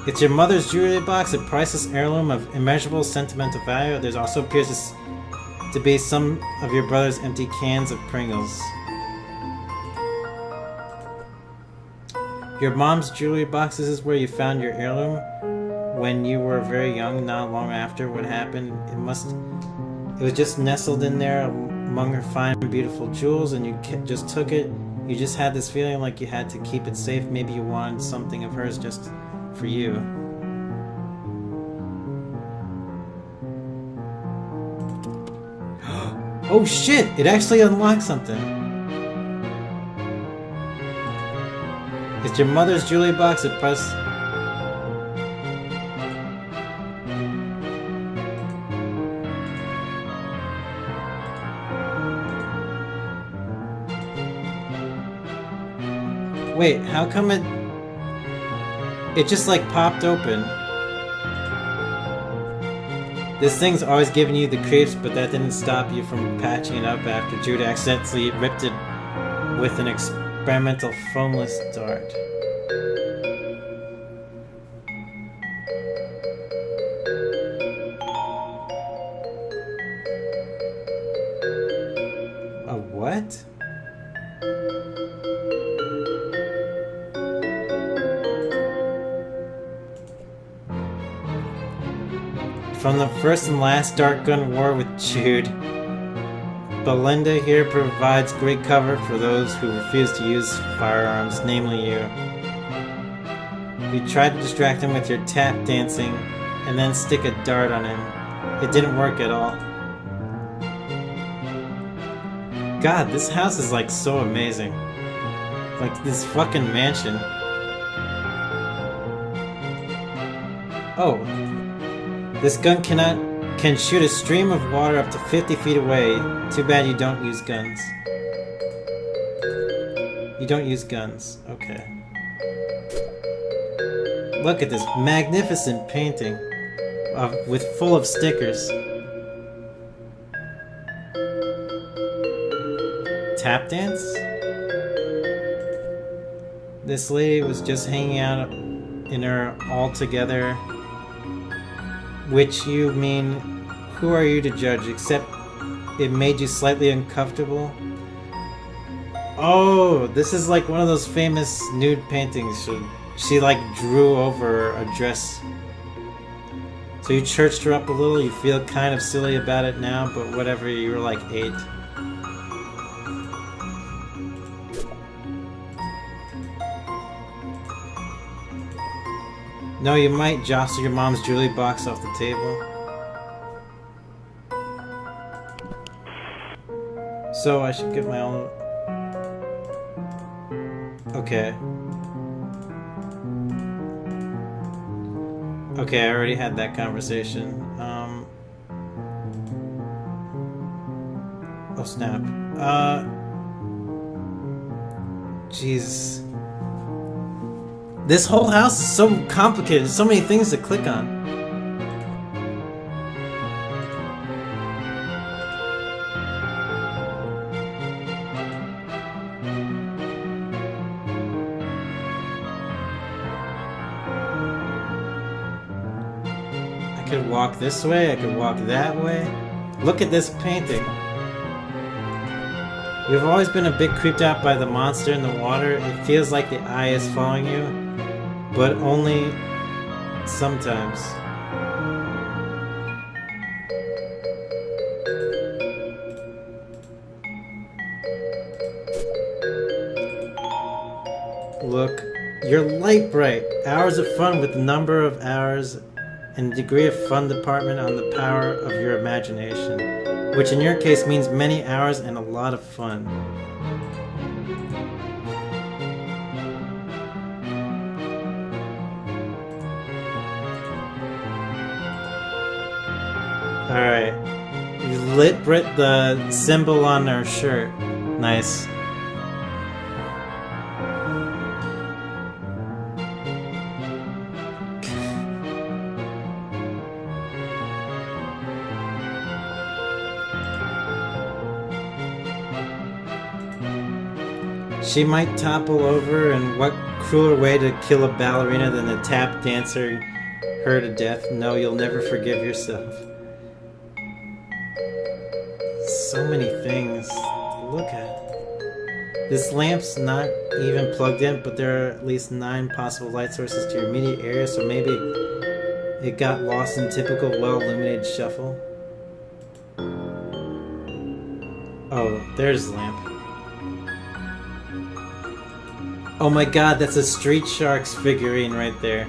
It's your mother's jewelry box, a priceless heirloom of immeasurable sentimental value. There's also appears to be some of your brother's empty cans of Pringles. Your mom's jewelry box, this is where you found your heirloom when you were very young, not long after what happened. It was just nestled in there among her fine and beautiful jewels, and you just took it. You just had this feeling like you had to keep it safe. Maybe you wanted something of hers just for you. Oh shit! It actually unlocked something. It's your mother's jewelry box at press. Wait, how come it just like popped open? This thing's always giving you the creeps, but that didn't stop you from patching it up after Jude accidentally ripped it with an experimental foamless dart. A what? From the first and last Dark Gun War with Jude, Belinda here provides great cover for those who refuse to use firearms, namely you. You tried to distract him with your tap dancing and then stick a dart on him. It didn't work at all. God, this house is like so amazing. Like this fucking mansion. Oh. This gun can shoot a stream of water up to 50 feet away. Too bad you don't use guns. You don't use guns. Okay. Look at this magnificent painting with full of stickers. Tap dance? This lady was just hanging out in her all together. Which you mean, who are you to judge, except it made you slightly uncomfortable? Oh, this is like one of those famous nude paintings. She like drew over a dress. So you churched her up a little, you feel kind of silly about it now, but whatever, you were like 8. No, you might jostle your mom's jewelry box off the table. So I should get my own... Okay. Okay, I already had that conversation. Oh snap. Jeez. This whole house is so complicated. So many things to click on. I could walk this way, I could walk that way. Look at this painting. You've always been a bit creeped out by the monster in the water. It feels like the eye is following you, but only sometimes. Look, you're light bright. Hours of fun with the number of hours and degree of fun department on the power of your imagination, which in your case means many hours and a lot of fun. Alright. You lit Brit the symbol on her shirt. Nice. She might topple over, and what crueler way to kill a ballerina than to tap dancer her to death? No, you'll never forgive yourself. So many things to look at. This lamp's not even plugged in, but there are at least 9 possible light sources to your immediate area, so maybe it got lost in typical well-illuminated shuffle. Oh, there's the lamp. Oh my god, that's a Street Sharks figurine right there.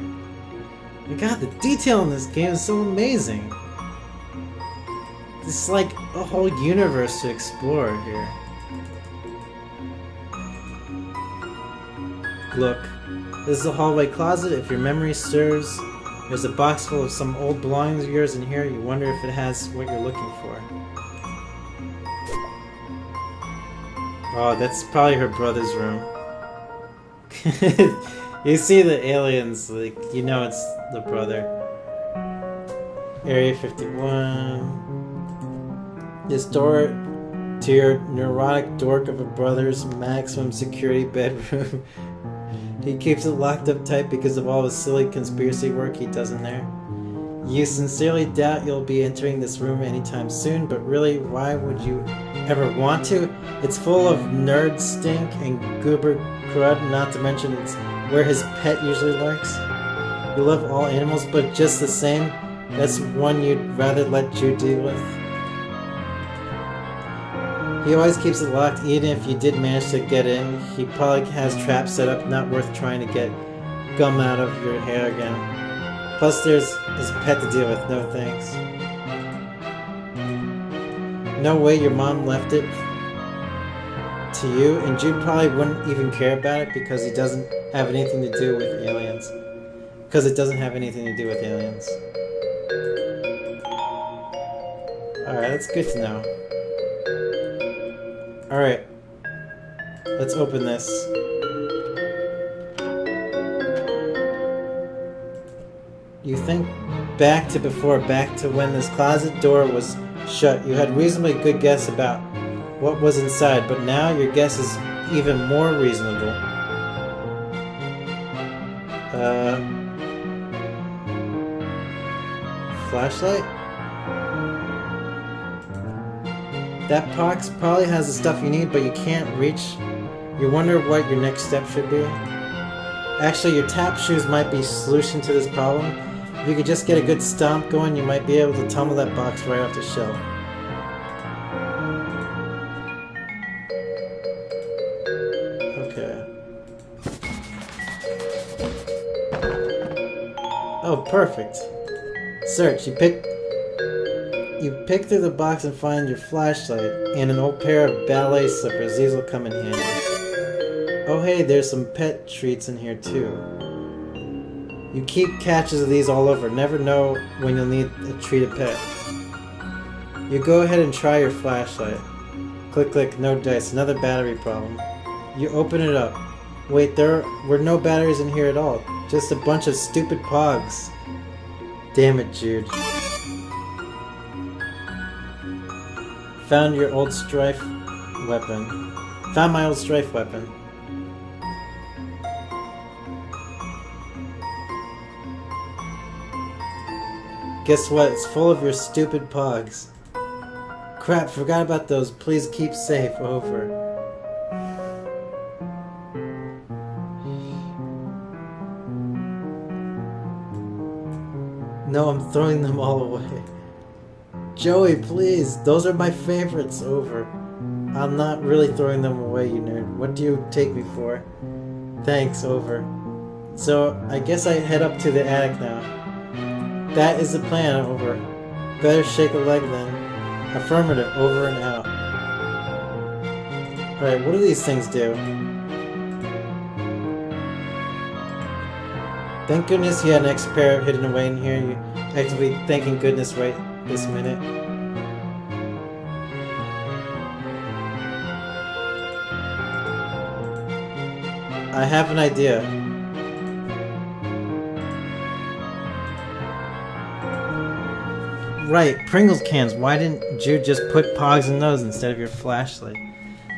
My god, the detail in this game is so amazing. It's like a whole universe to explore here. Look, this is a hallway closet. If your memory serves, there's a box full of some old belongings of yours in here. You wonder if it has what you're looking for. Oh, that's probably her brother's room. You see the aliens, like, you know it's the brother. Area 51. This door to your neurotic dork of a brother's maximum security bedroom. He keeps it locked up tight because of all the silly conspiracy work he does in there. You sincerely doubt you'll be entering this room anytime soon, but really, why would you ever want to? It's full of nerd stink and goober crud, not to mention it's where his pet usually lurks. You love all animals, but just the same, that's one you'd rather let you deal with. He always keeps it locked, even if you did manage to get in. He probably has traps set up, not worth trying to get gum out of your hair again. Plus there's his pet to deal with, no thanks. No way your mom left it to you, and Jude probably wouldn't even care about it because it doesn't have anything to do with aliens. Alright, that's good to know. Alright. Let's open this. You think back to before, back to when this closet door was shut. You had a reasonably good guess about what was inside, but now your guess is even more reasonable. Flashlight? That box probably has the stuff you need, but you can't reach. You wonder what your next step should be? Actually, your tap shoes might be a solution to this problem. If you could just get a good stomp going, you might be able to tumble that box right off the shelf. Okay. perfect. Search. You pick through the box and find your flashlight and an old pair of ballet slippers. These will come in handy. Oh hey, there's some pet treats in here too. You keep catches of these all over. Never know when you'll need a treat of pet. You go ahead and try your flashlight. Click, click, no dice. Another battery problem. You open it up. Wait, there were no batteries in here at all. Just a bunch of stupid pogs. Damn it, Jude. Found your old strife weapon. Found my old strife weapon. Guess what? It's full of your stupid pogs. Crap, forgot about those. Please keep safe. Over. No, I'm throwing them all away. Joey, please. Those are my favorites. Over. I'm not really throwing them away, you nerd. What do you take me for? Thanks. Over. So, I guess I head up to the attic now. That is the plan. Over. Better shake a leg then. Affirmative. Over and out. Alright, what do these things do? Thank goodness you had an extra pair hidden away in here. You're actively thanking goodness right this minute. I have an idea. Right, Pringles cans. Why didn't Jude just put pogs in those instead of your flashlight?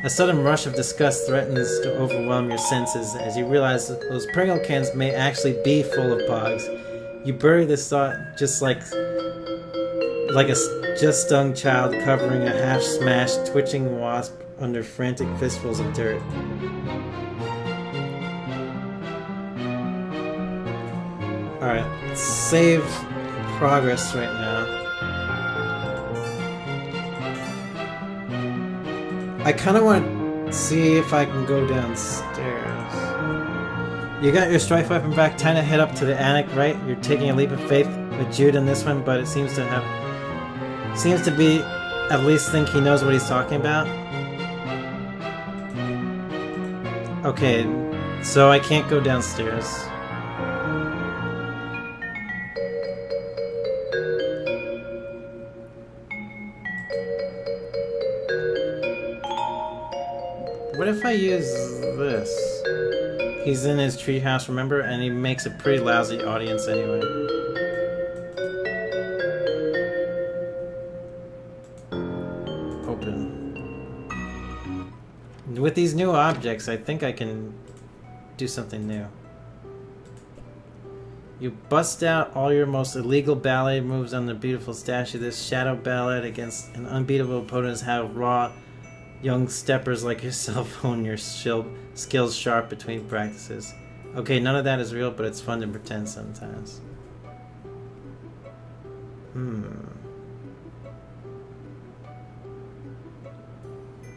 A sudden rush of disgust threatens to overwhelm your senses as you realize that those Pringle cans may actually be full of pogs. You bury this thought just like a just stung child covering a half-smashed, twitching wasp under frantic fistfuls of dirt. Alright, save progress right now. I kind of want to see if I can go downstairs. You got your strife weapon back, time to head up to the attic, right? You're taking a leap of faith with Jude in this one, but it seems to be at least think he knows what he's talking about. Okay, so I can't go downstairs. What if I use this? He's in his treehouse, remember? And he makes a pretty lousy audience anyway. Open. With these new objects, I think I can do something new. You bust out all your most illegal ballet moves on the beautiful statue. This shadow ballet against an unbeatable opponent is how raw young steppers like yourself hone your skills sharp between practices. Okay, none of that is real, but it's fun to pretend sometimes.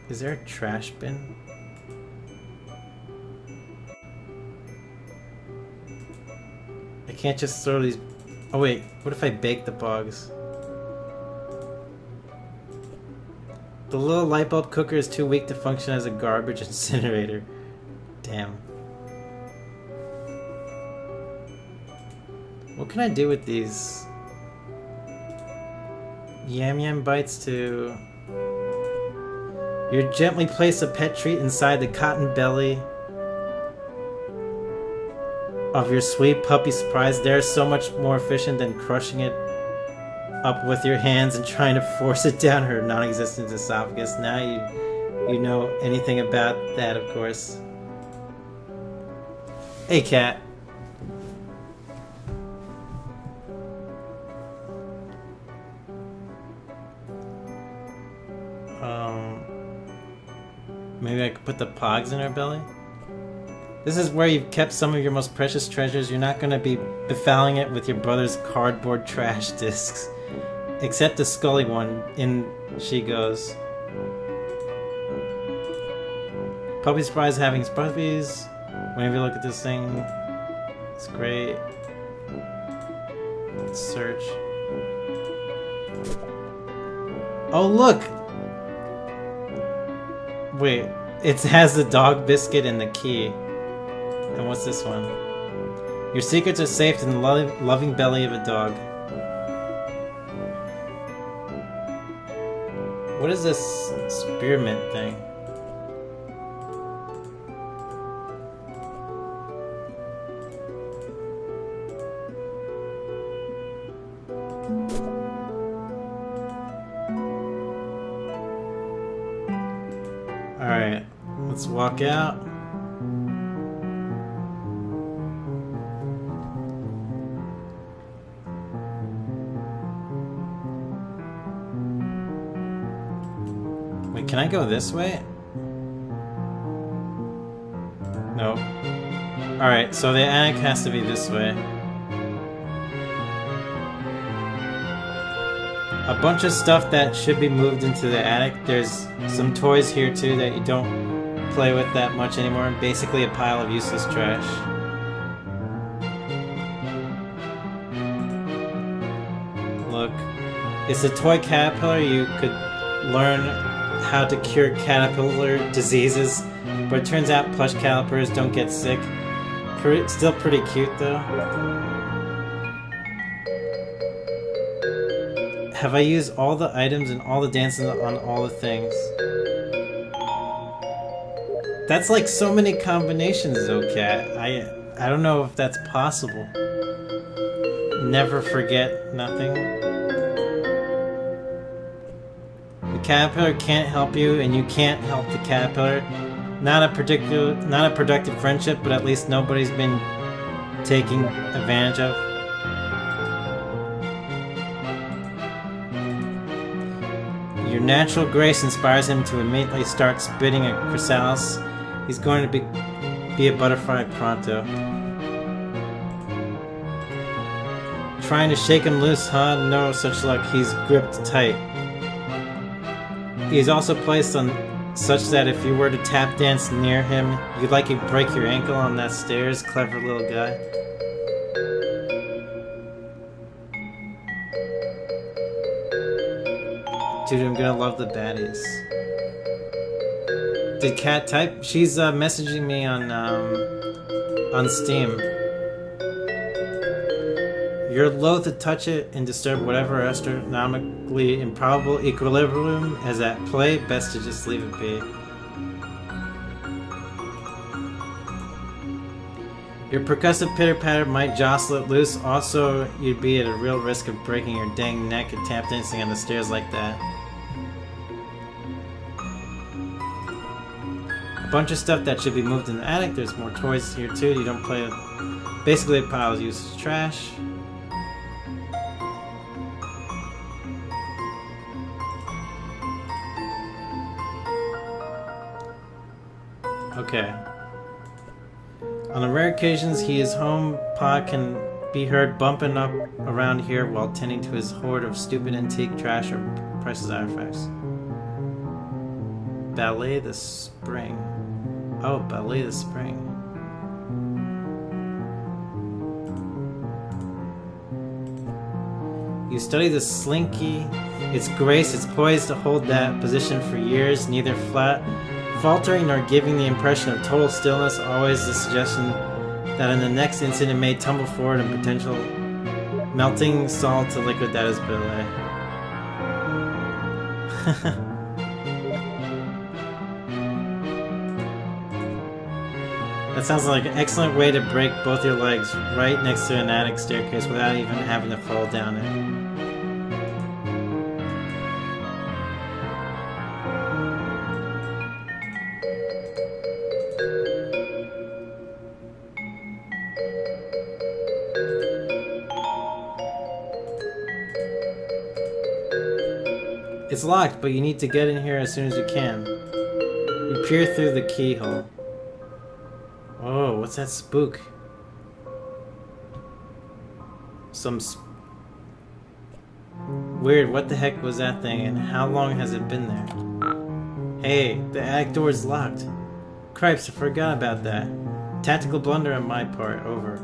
Is there a trash bin? I can't just throw these... Oh wait, what if I bake the pogs? The little light bulb cooker is too weak to function as a garbage incinerator. Damn. What can I do with these? Yam Yam bites to... You gently place a pet treat inside the cotton belly of your sweet puppy surprise. They're so much more efficient than crushing it up with your hands and trying to force it down her non-existent esophagus. Now you know anything about that, of course. Hey, cat. Maybe I could put the pogs in her belly? This is where you've kept some of your most precious treasures. You're not going to be befouling it with your brother's cardboard trash discs. Except the Scully one. In she goes. Puppy surprise having puppies. Whenever you look at this thing, it's great. Let's search. Oh, look! Wait, it has the dog biscuit and the key. And what's this one? Your secrets are safe in the loving belly of a dog. What is this spearmint thing? Alright, let's walk out. Wait, can I go this way? No. Alright, so the attic has to be this way. A bunch of stuff that should be moved into the attic. There's some toys here too that you don't play with that much anymore. Basically a pile of useless trash. Look, it's a toy caterpillar. You could learn how to cure caterpillar diseases, but it turns out plush caterpillars don't get sick. Still pretty cute though. Have I used all the items and all the dances on all the things? That's like so many combinations though, Cat. I don't know if that's possible. Never forget nothing. The caterpillar can't help you and you can't help the caterpillar. Not a productive friendship, but at least nobody's been taken advantage of. Your natural grace inspires him to immediately start spitting a chrysalis. He's going to be a butterfly pronto. Trying to shake him loose, huh? No such luck. He's gripped tight. He's also placed on such that if you were to tap dance near him, you'd likely break your ankle on that stairs. Clever little guy. Dude, I'm gonna love the baddies. Did Cat type? She's messaging me on Steam. You're loath to touch it and disturb whatever astronomically improbable equilibrium is at play. Best to just leave it be. Your percussive pitter-patter might jostle it loose. Also, you'd be at a real risk of breaking your dang neck and tap dancing on the stairs like that. A bunch of stuff that should be moved in the attic. There's more toys here too. You don't play with. Basically a pile of useless trash. Okay. On the rare occasions he is home, Pa can be heard bumping up around here while tending to his hoard of stupid antique trash or priceless artifacts. Ballet the Spring. Oh, Ballet the Spring. You study the slinky, its grace, its poised to hold that position for years, neither faltering nor giving the impression of total stillness, always the suggestion that in the next instant it may tumble forward in potential melting solid to liquid. That is ballet. That sounds like an excellent way to break both your legs right next to an attic staircase without even having to fall down it. It's locked, but you need to get in here as soon as you can. You peer through the keyhole. Oh, what's that spook? Weird, what the heck was that thing and how long has it been there? Hey, the attic door is locked. Cripes, I forgot about that. Tactical blunder on my part, over.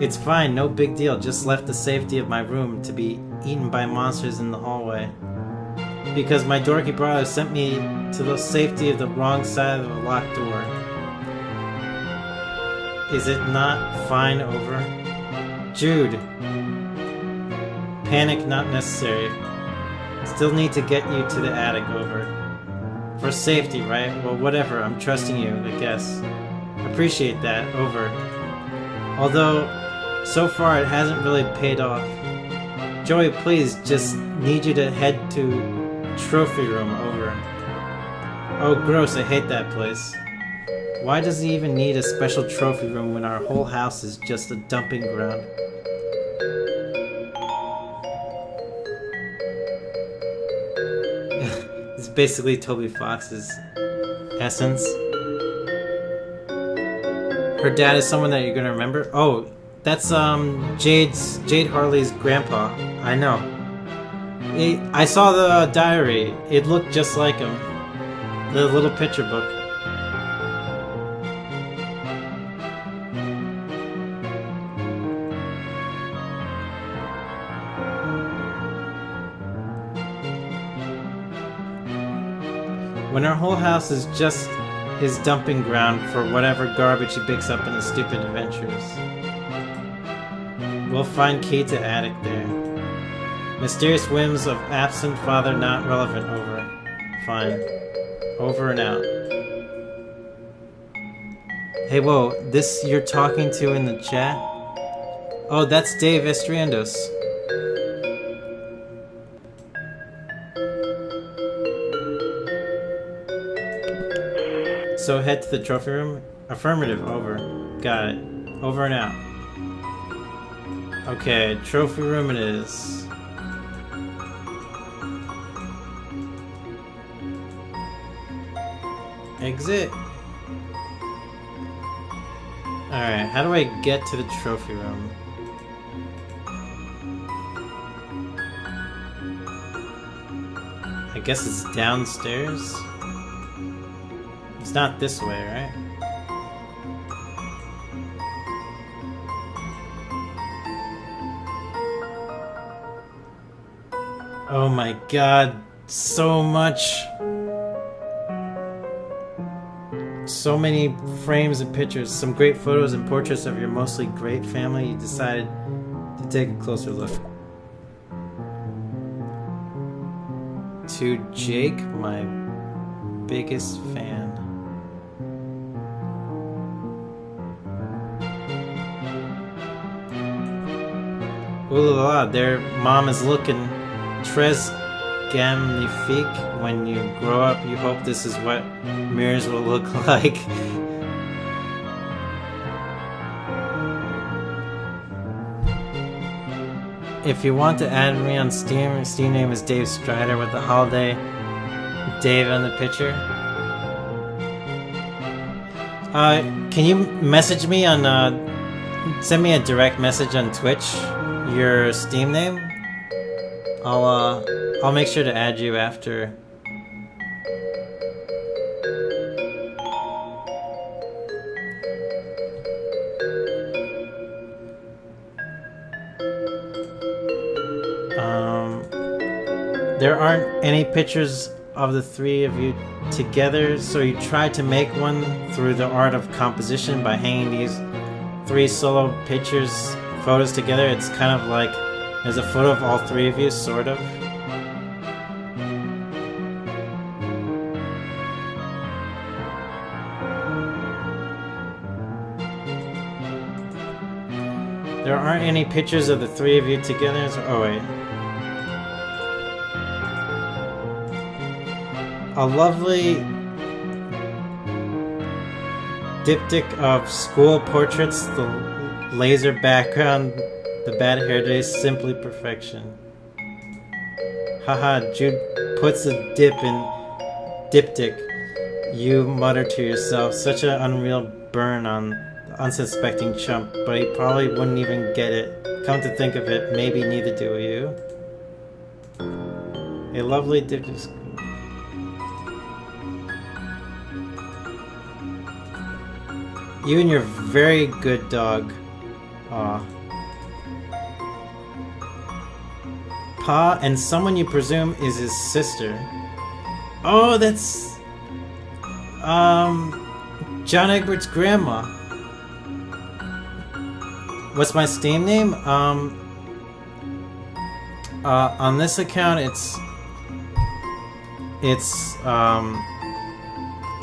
It's fine, no big deal. Just left the safety of my room to be eaten by monsters in the hallway. Because my dorky brother sent me to the safety of the wrong side of a locked door. Is it not fine? Over? Jude. Panic not necessary. Still need to get you to the attic. Over. For safety, right? Well, whatever. I'm trusting you, I guess. Appreciate that. Over. Although, so far it hasn't really paid off. Joey, please, just need you to head to trophy room. Over. Oh, gross, I hate that place. Why does he even need a special trophy room when our whole house is just a dumping ground? It's basically Toby Fox's essence. Her dad is someone that you're gonna remember? Oh, that's Jade Harley's grandpa. I know. I saw the diary. It looked just like him. The little picture book. When our whole house is just his dumping ground for whatever garbage he picks up in his stupid adventures. We'll find key to attic there. Mysterious whims of absent father not relevant. Over. Fine. Over and out. Hey, whoa, this you're talking to in the chat? Oh, that's Dave Estriandos. So head to the trophy room? Affirmative. Over. Got it. Over and out. Okay, trophy room it is. Exit. Alright, how do I get to the trophy room? I guess it's downstairs? It's not this way, right? Oh my god, so much. So many frames and pictures, some great photos and portraits of your mostly great family. You decided to take a closer look. To Jake, my biggest fan. Ooh la la, their mom is looking très magnifique. When you grow up, you hope this is what mirrors will look like. If you want to add me on Steam, Steam name is Dave Strider with the holiday Dave on the picture. Can you message me on, send me a direct message on Twitch, your Steam name? I'll make sure to add you after. There aren't any pictures of the three of you together, so you tried to make one through the art of composition by hanging these three solo photos together. It's kind of like there's a photo of all three of you, sort of. There aren't any pictures of the three of you together. Oh wait. A lovely diptych of school portraits, the laser background, the bad hair days, simply perfection. Haha, Jude puts a dip in diptych. You mutter to yourself, such an unreal burn on the unsuspecting chump, but he probably wouldn't even get it. Come to think of it, maybe neither do you. A lovely diptych. You and your very good dog. Aw. Pa and someone you presume is his sister. Oh, that's... John Egbert's grandma. What's my Steam name? On this account, it's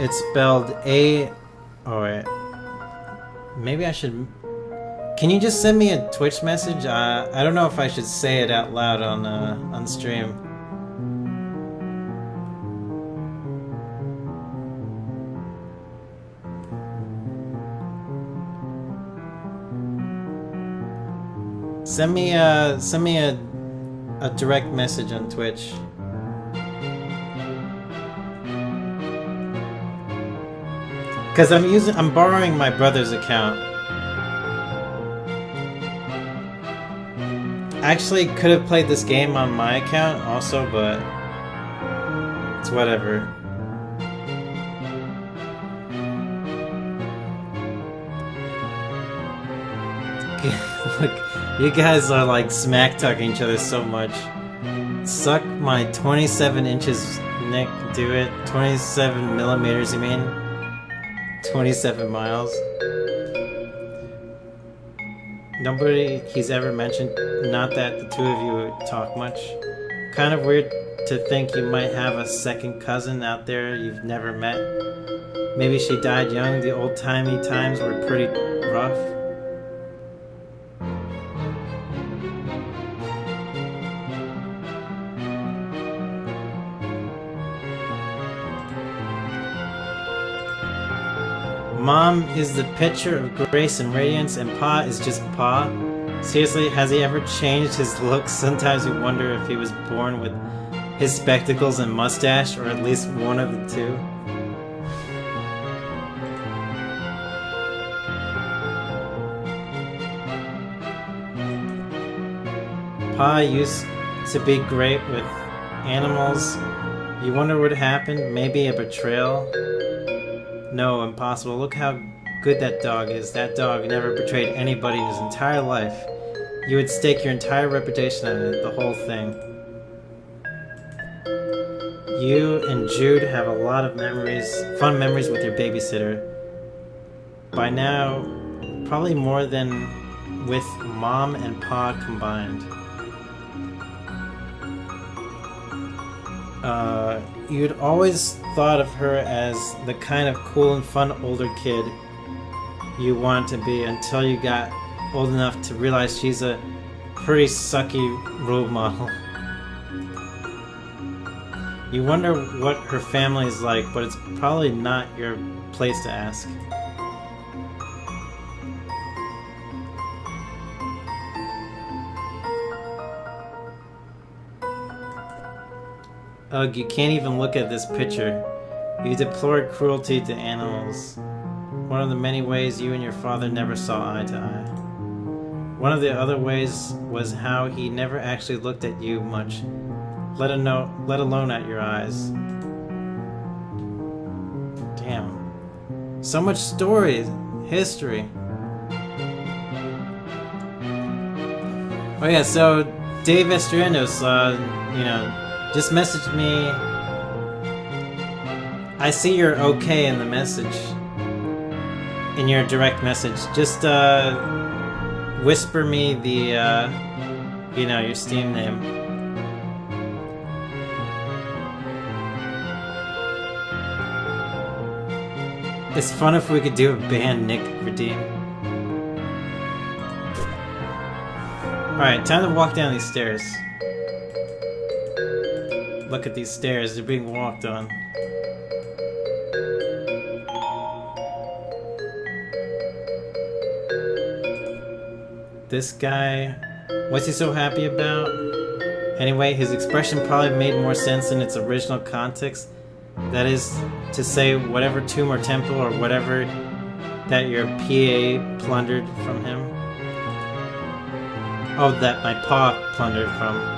spelled A... Oh, wait. Maybe I should... Can you just send me a Twitch message? I don't know if I should say it out loud on stream. Send me a direct message on Twitch. Cause I'm borrowing my brother's account. Actually, could have played this game on my account also, but it's whatever. Look, you guys are like smack talking each other so much. Suck my 27 inches, Nick. Do it. 27 millimeters, you mean? 27 miles. Nobody he's ever mentioned, not that the two of you talk much. Kind of weird to think you might have a second cousin out there you've never met. Maybe she died young, the old-timey times were pretty rough. Mom is the picture of grace and radiance, and Pa is just Pa. Seriously, has he ever changed his look? Sometimes we wonder if he was born with his spectacles and mustache, or at least one of the two. Pa used to be great with animals. You wonder what happened? Maybe a betrayal? No, impossible. Look how good that dog is. That dog never betrayed anybody his entire life. You would stake your entire reputation on it, the whole thing. You and Jude have a lot of memories, fun memories with your babysitter. By now, probably more than with Mom and Pa combined. You'd always thought of her as the kind of cool and fun older kid you wanted to be until you got old enough to realize she's a pretty sucky role model. You wonder what her family is like, but it's probably not your place to ask. Ugh, you can't even look at this picture. You deplored cruelty to animals. One of the many ways you and your father never saw eye to eye. One of the other ways was how he never actually looked at you much, let alone at your eyes. Damn. So much story, history. Oh yeah, so Dave Estriendos, just messaged me. I see you're okay in the message. In your direct message. Just whisper me the your Steam name. It's fun if we could do a band Nick redeem. Alright, time to walk down these stairs. Look at these stairs, they're being walked on. This guy, what's he so happy about? Anyway, his expression probably made more sense in its original context. That is to say, whatever tomb or temple or whatever that your PA plundered from him. Oh, that my pa plundered from.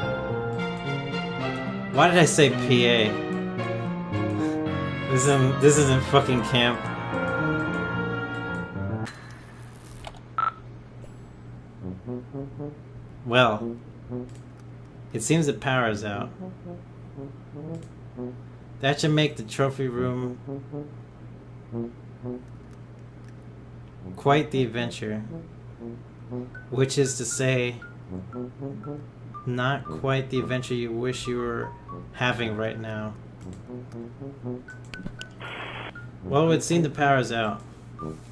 Why did I say PA? This isn't fucking camp. Well, it seems the power is out. That should make the trophy room quite the adventure. Which is to say, not quite the adventure you wish you were having right now. Well, it would seem the power's out.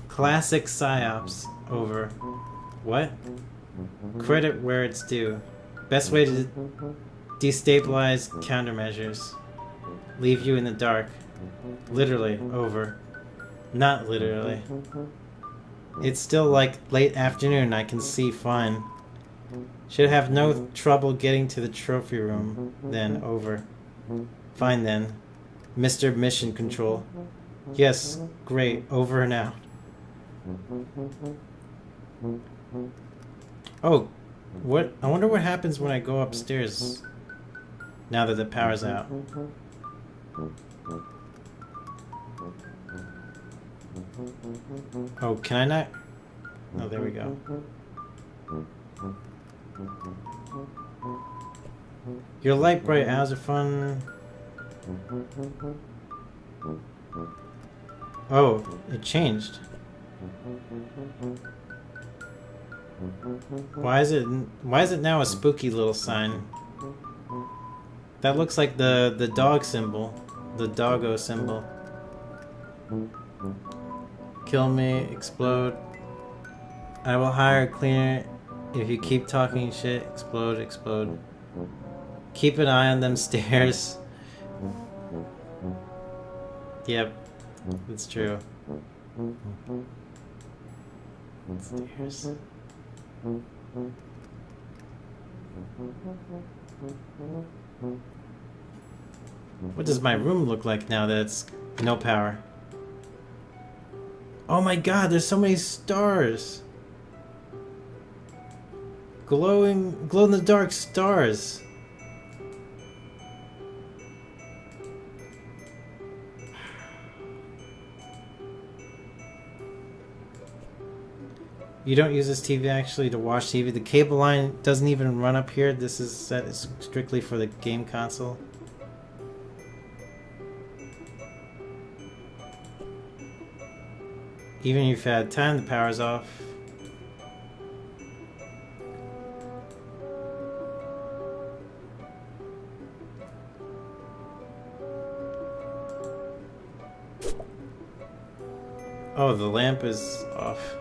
Classic psyops over. What? Credit where it's due. Best way to destabilize countermeasures. Leave you in the dark. Literally over. Not literally. It's still like late afternoon, I can see fine. Should have no trouble getting to the trophy room, then over. Fine then. Mr. Mission Control. Yes, great, over and out. Oh, what? I wonder what happens when I go upstairs now that the power's out. Oh, can I not? Oh, there we go. Your light bright hours are fun. Oh, it changed. Why is it now a spooky little sign? That looks like the dog symbol, the doggo symbol. Kill me, explode. I will hire a cleaner if you keep talking shit. Explode, explode. Keep an eye on them stairs. Yep, it's true. Stairs. What does my room look like now that it's no power? Oh my god, there's so many stars! Glowing, glow-in-the-dark stars! You don't use this TV actually to watch TV. The cable line doesn't even run up here. This is set strictly for the game console. Even if you've had time, the power's off. Oh, the lamp is off.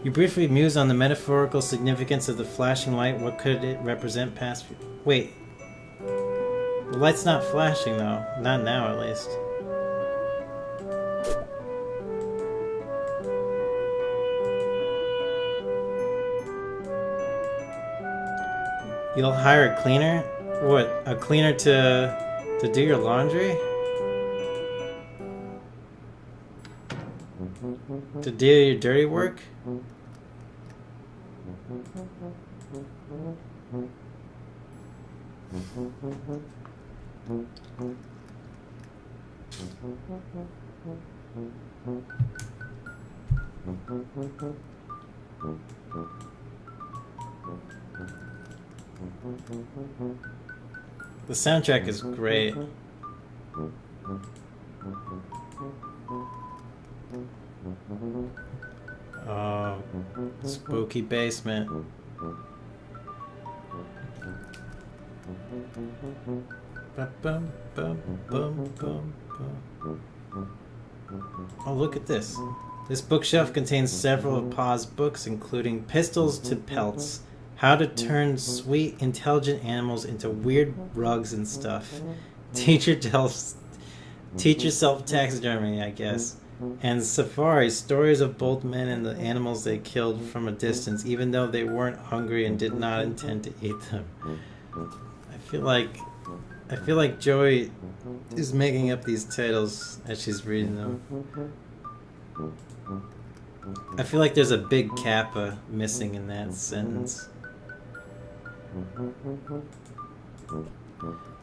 You briefly muse on the metaphorical significance of the flashing light. What could it represent past... Wait. The light's not flashing though. Not now, at least. You'll hire a cleaner? What? A cleaner to do your laundry? To do your dirty work? The soundtrack is great. Oh, spooky basement. Oh, look at this. This bookshelf contains several of Pa's books, including Pistols to Pelts, How to Turn Sweet, Intelligent Animals into Weird Rugs and Stuff, Teach Yourself Taxidermy, I guess, and Safari, Stories of Bold Men and the Animals They Killed from a Distance, even though they weren't hungry and did not intend to eat them. I feel like Joey is making up these titles as she's reading them. I feel like there's a big kappa missing in that sentence.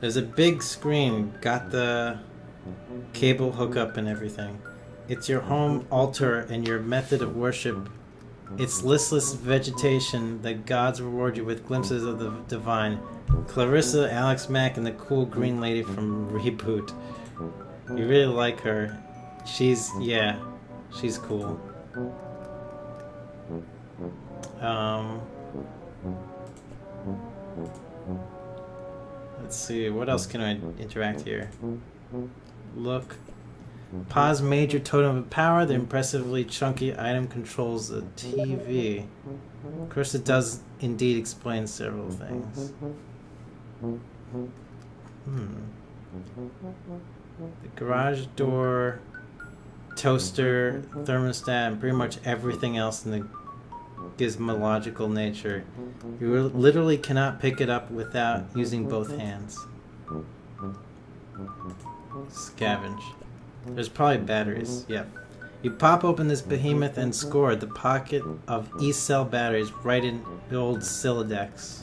There's a big screen, got the cable hookup and everything. It's your home altar and your method of worship It's listless vegetation. The gods reward you with glimpses of the divine. Clarissa, Alex Mack, and the cool green lady from Reboot. You really like her. She's cool. Let's see, what else can I interact here? Look. Pause major totem of power. The impressively chunky item controls the TV. Of course, it does indeed explain several things. The garage door, toaster, thermostat, and pretty much everything else in the gizmological nature. You literally cannot pick it up without using both hands. Scavenge. There's probably batteries. Yep. You pop open this behemoth and score the pocket of E-cell batteries right in the old Silodex.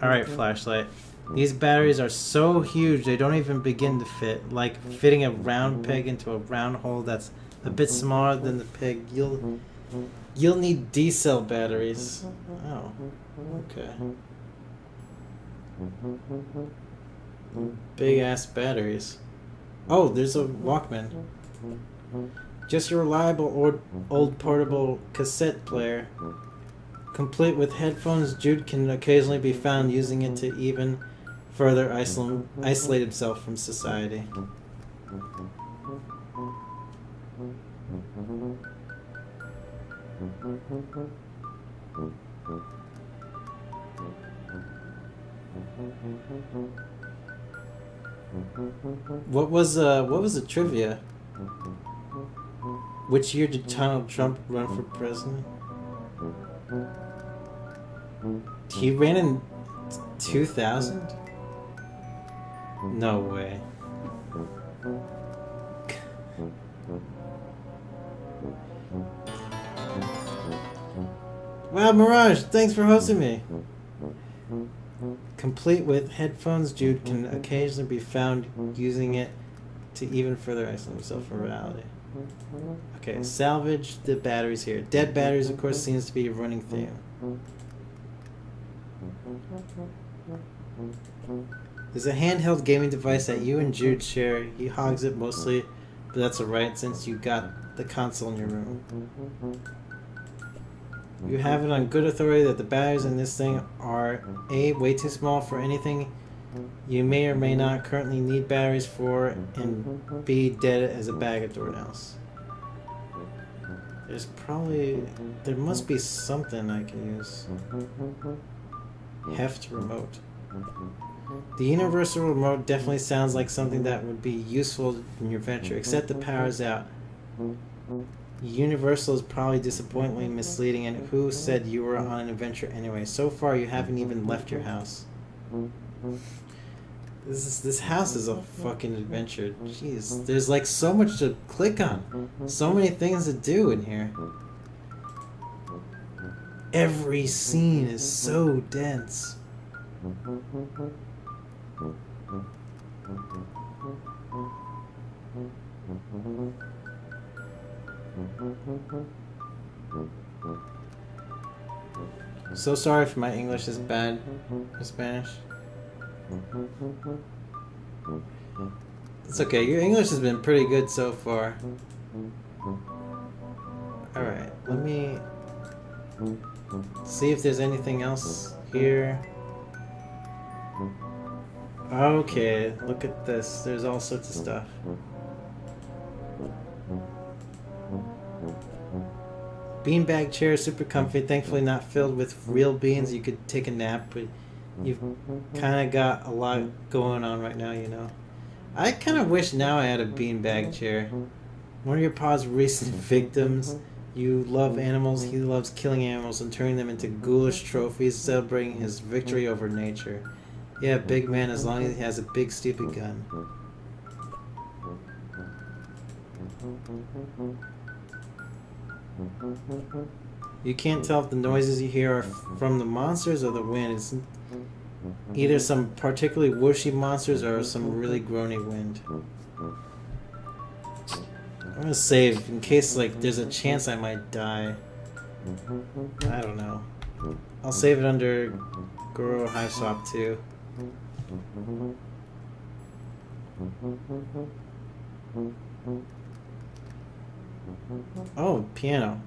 Alright, flashlight. These batteries are so huge they don't even begin to fit. Like fitting a round peg into a round hole that's a bit smaller than the peg. You'll need D-cell batteries. Oh, okay. Big ass batteries. Oh, there's a Walkman. Just a reliable old portable cassette player. Complete with headphones, Jude can occasionally be found using it to even further isolate himself from society. What was the trivia? Which year did Donald Trump run for president? He ran in 2000? No way. Wow, Mirage, thanks for hosting me. Complete with headphones, Jude can occasionally be found using it to even further isolate himself from reality. Okay, salvage the batteries here. Dead batteries, of course, seems to be a running theme. There's a handheld gaming device that you and Jude share. He hogs it mostly, but that's alright since you got the console in your room. You have it on good authority that the batteries in this thing are A, way too small for anything you may or may not currently need batteries for, and B, dead as a bag of doornails. There must be something I can use. Heft remote. The universal remote definitely sounds like something that would be useful in your venture, except the power's out. Universal is probably disappointingly misleading, and who said you were on an adventure anyway? So far you haven't even left your house. This house is a fucking adventure. Jeez, there's like so much to click on. So many things to do in here. Every scene is so dense. So sorry if my English is bad in Spanish. It's okay, your English has been pretty good so far. Alright, let me see if there's anything else here. Okay, look at this. There's all sorts of stuff. Beanbag chair, super comfy. Thankfully not filled with real beans. You could take a nap, but you've kind of got a lot going on right now, you know. I kind of wish now I had a beanbag chair. One of your pa's recent victims. You love animals. He loves killing animals and turning them into ghoulish trophies, celebrating his victory over nature. Yeah, big man, as long as he has a big stupid gun. You can't tell if the noises you hear are from the monsters or the wind. It's either some particularly whooshy monsters or some really groany wind. I'm gonna save in case like there's a chance I might die. I don't know. I'll save it under Goro Hiveswap too. Oh, piano.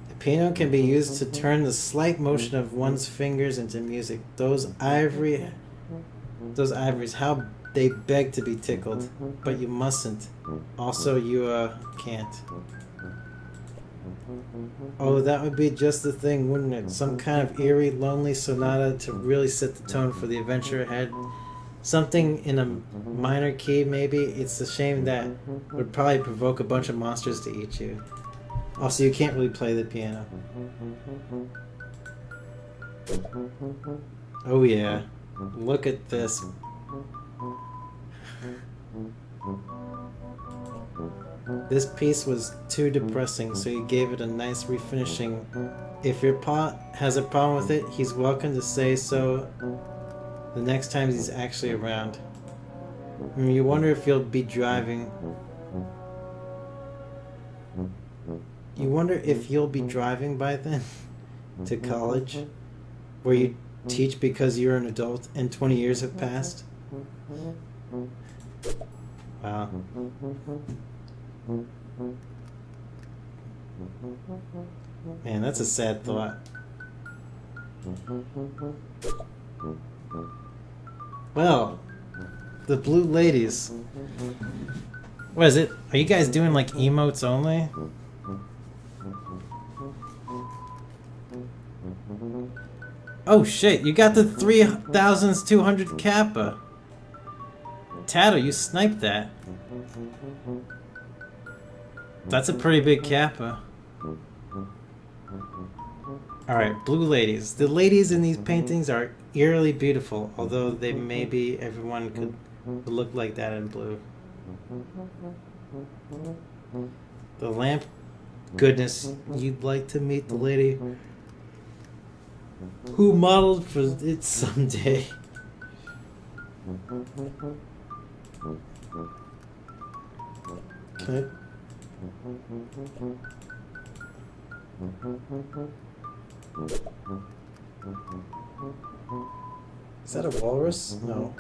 The piano can be used to turn the slight motion of one's fingers into music. Those ivories, how they beg to be tickled, but you mustn't. Also, you can't. Oh, that would be just the thing, wouldn't it? Some kind of eerie, lonely sonata to really set the tone for the adventure ahead. Something in a minor key, maybe. It's a shame that would probably provoke a bunch of monsters to eat you. Also, you can't really play the piano. Oh yeah. Look at this. This piece was too depressing, so he gave it a nice refinishing. If your pa has a problem with it, he's welcome to say so the next time he's actually around. You wonder if you'll be driving. You wonder if you'll be driving by then to college, where you teach because you're an adult and 20 years have passed. Wow. Man, that's a sad thought. Well, the blue ladies. What is it? Are you guys doing like emotes only? Oh shit, you got the 3200 Kappa. Tato, you sniped that. That's a pretty big Kappa. Alright, blue ladies. The ladies in these paintings are eerily beautiful, although they maybe everyone could look like that in blue. The lamp. Goodness, you'd like to meet the lady who modeled for it someday. Okay. Is that a walrus? No.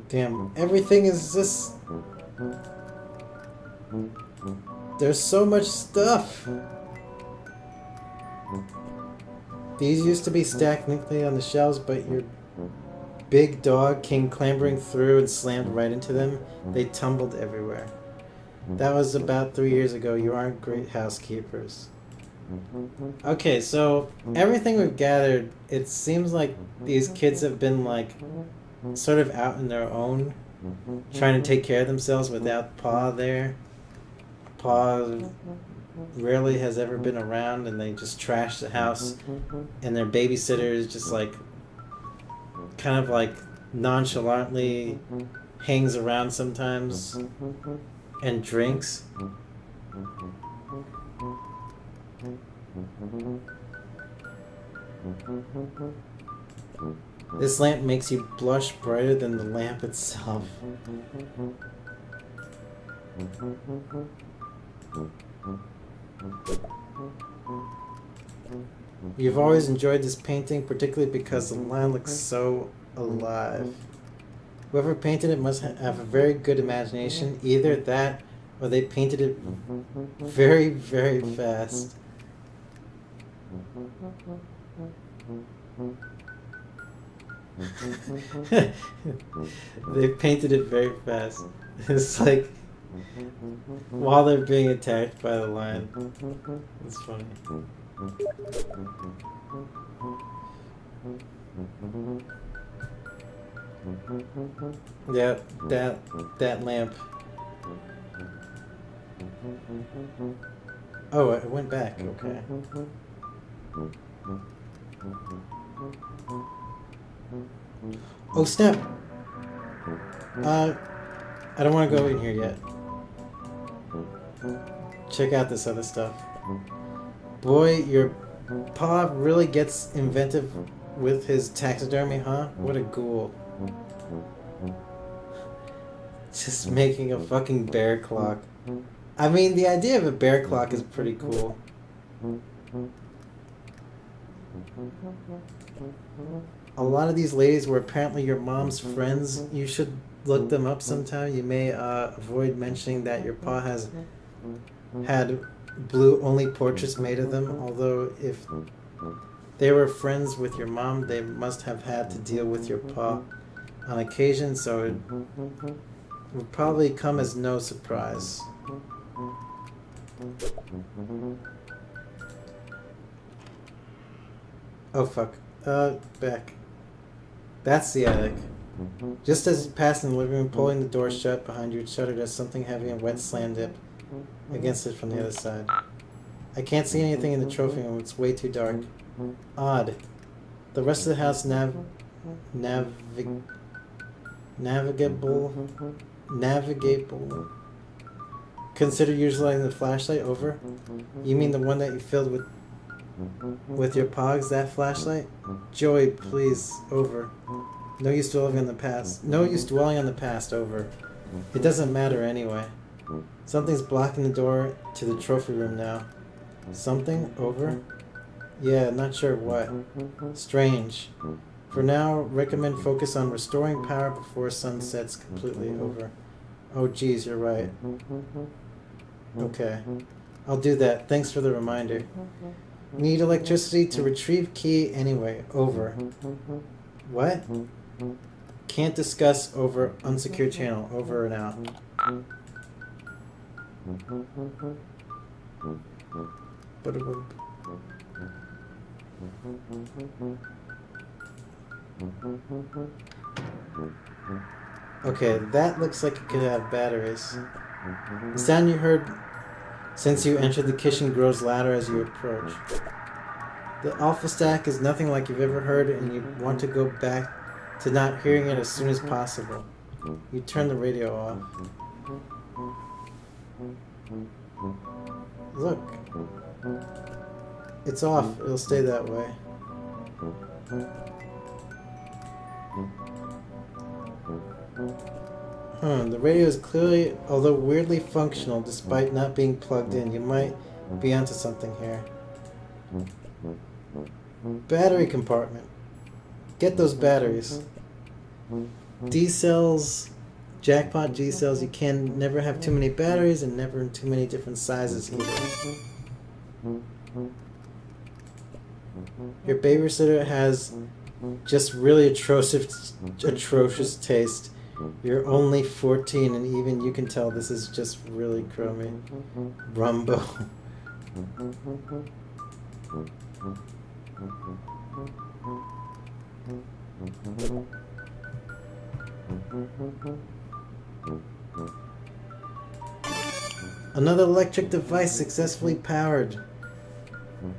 Damn, everything is just... There's so much stuff! These used to be stacked neatly on the shelves, but your big dog came clambering through and slammed right into them. They tumbled everywhere. That was about 3 years ago. You aren't great housekeepers. Okay, so everything we've gathered, it seems like these kids have been like sort of out on their own, trying to take care of themselves without Pa there. Pa rarely has ever been around, and they just trash the house, and their babysitter is just like kind of like nonchalantly hangs around sometimes and drinks. This lamp makes you blush brighter than the lamp itself. You've always enjoyed this painting, particularly because the line looks so alive. Whoever painted it must have a very good imagination. Either that, or they painted it very, very fast. They painted it very fast. It's like while they're being attacked by the lion. It's funny. Yeah, that lamp. Oh, it went back. Okay. Oh snap! I don't want to go in here yet. check out this other stuff. Boy, your pa really gets inventive with his taxidermy, huh? What a ghoul. Just making a fucking bear clock. I mean, the idea of a bear clock is pretty cool. A lot of these ladies were apparently your mom's friends. You should look them up sometime. You may avoid mentioning that your pa has had blue-only portraits made of them, although if they were friends with your mom, they must have had to deal with your pa on occasion, so it would probably come as no surprise. Oh fuck. Back. That's the attic. Just as you passed in the living room, pulling the door shut behind you, it shuddered as something heavy and wet slammed it against it from the other side. I can't see anything in the trophy room. It's way too dark. Odd. The rest of the house navigable. Consider utilizing the flashlight. Over. You mean the one that you filled with your pogs? That flashlight? Joey, please. Over. No use dwelling on the past. No use dwelling on the past. Over. It doesn't matter anyway. Something's blocking the door to the trophy room now. Something? Over? Yeah, not sure what. Strange. For now, recommend focus on restoring power before sun sets completely. Over. Oh geez, you're right. Okay. I'll do that. Thanks for the reminder. Need electricity to retrieve key anyway. Over. What? Can't discuss over unsecured channel. Over and out. Okay, that looks like it could have batteries. The sound you heard since you entered the kitchen grows louder as you approach. The alpha stack is nothing like you've ever heard, and you want to go back to not hearing it as soon as possible. You turn the radio off. Look. It's off. It'll stay that way. The radio is clearly, although weirdly functional, despite not being plugged in. You might be onto something here. Battery compartment. Get those batteries. D-cells, jackpot G-cells. You can never have too many batteries and never in too many different sizes either. Your babysitter has just really atrocious taste. You're only 14 and even you can tell this is just really crummy. Rumbo. Another electric device successfully powered.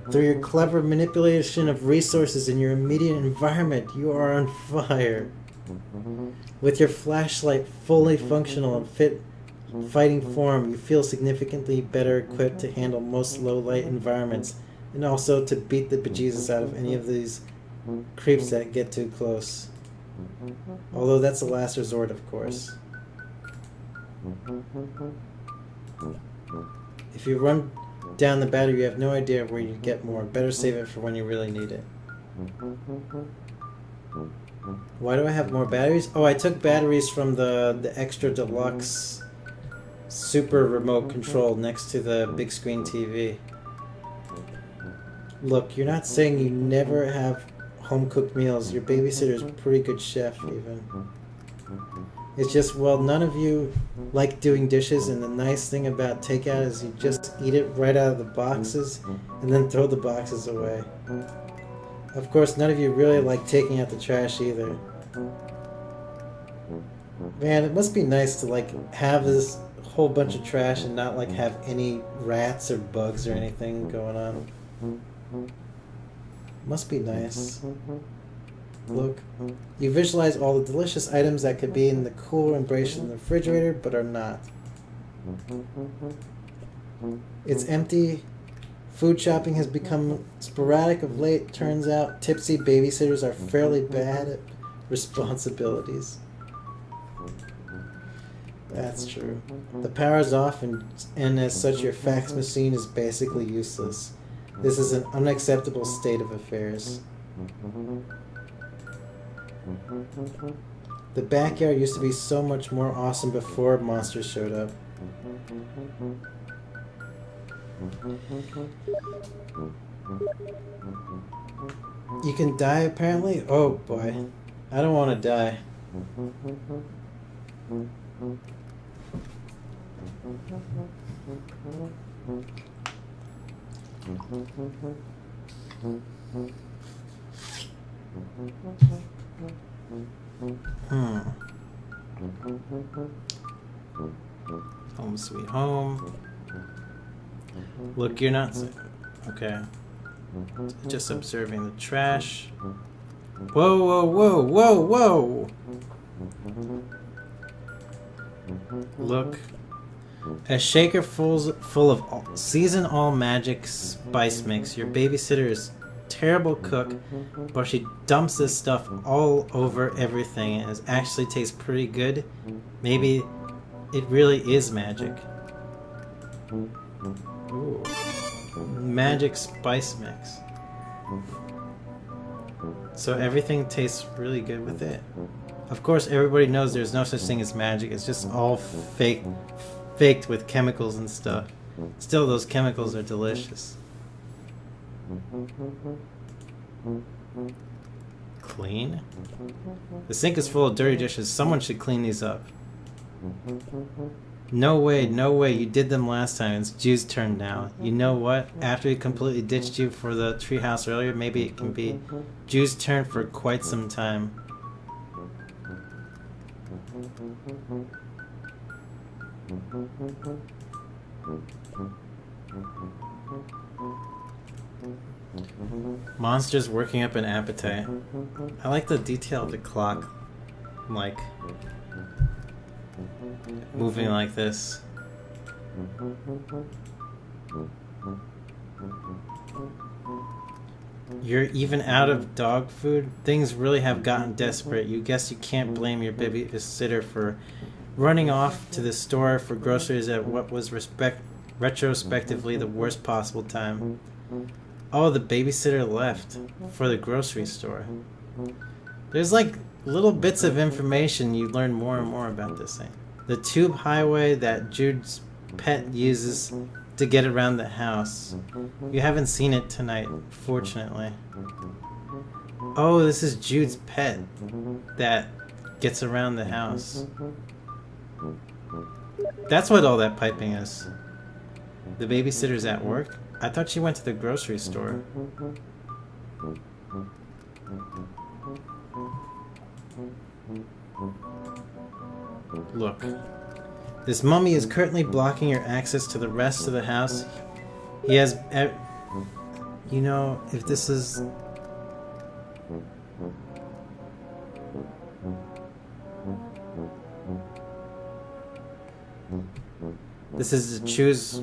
Through your clever manipulation of resources in your immediate environment, you are on fire. With your flashlight fully functional and fit fighting form, you feel significantly better equipped to handle most low-light environments, and also to beat the bejesus out of any of these creeps that get too close. Although that's the last resort, of course. If you run down the battery, you have no idea where you get more. Better save it for when you really need it. Why do I have more batteries? Oh, I took batteries from the extra deluxe super remote control next to the big screen TV. Look, you're not saying you never have home-cooked meals. Your babysitter's a pretty good chef, even. It's just, well, none of you like doing dishes, and the nice thing about takeout is you just eat it right out of the boxes and then throw the boxes away. Of course, none of you really like taking out the trash either. Man, it must be nice to like have this whole bunch of trash and not like have any rats or bugs or anything going on. Must be nice. Look, you visualize all the delicious items that could be in the cool embrace in the refrigerator, but are not. It's empty. Food shopping has become sporadic of late. Turns out tipsy babysitters are fairly bad at responsibilities. That's true. The power's off, and as such, your fax machine is basically useless. This is an unacceptable state of affairs. The backyard used to be so much more awesome before monsters showed up. You can die, apparently? Oh boy. I don't want to die. Home sweet home. Look, you're not... Okay. Just observing the trash. Whoa, whoa, whoa, whoa, whoa! Look. A shaker full of season all magic spice mix. Your babysitter is terrible cook, but she dumps this stuff all over everything and it actually tastes pretty good. Maybe it really is magic. Ooh. Magic spice mix. So everything tastes really good with it. Of course, everybody knows there's no such thing as magic. It's just all faked with chemicals and stuff. Still, those chemicals are delicious. Clean? The sink is full of dirty dishes. Someone should clean these up. No way, no way. You did them last time. It's Jude's turn now. You know what? After he completely ditched you for the treehouse earlier, maybe it can be Jude's turn for quite some time. Monsters working up an appetite. I like the detail of the clock, like moving like this. You're even out of dog food? Things really have gotten desperate. You guess you can't blame your babysitter for running off to the store for groceries at what was retrospectively the worst possible time. Oh, the babysitter left for the grocery store. There's like little bits of information you learn more and more about this thing. The tube highway that Jude's pet uses to get around the house. You haven't seen it tonight, fortunately. Oh, this is Jude's pet that gets around the house. That's what all that piping is. The babysitter's at work? I thought she went to the grocery store. Look. This mummy is currently blocking your access to the rest of the house. He has... You know, if this is... This is to choose...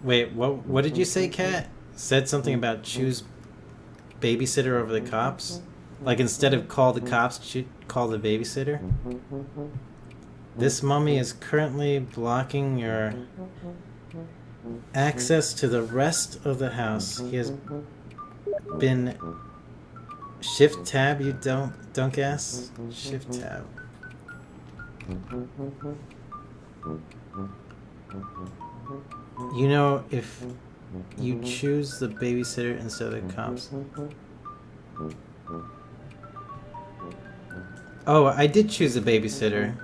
Wait, what did you say, Kat? Said something about choose babysitter over the cops? Like instead of call the cops, call the babysitter? This mummy is currently blocking your access to the rest of the house. He has been... Shift tab, you don't guess? Shift tab. You know, if you choose the babysitter instead of the cops. Oh, I did choose the babysitter.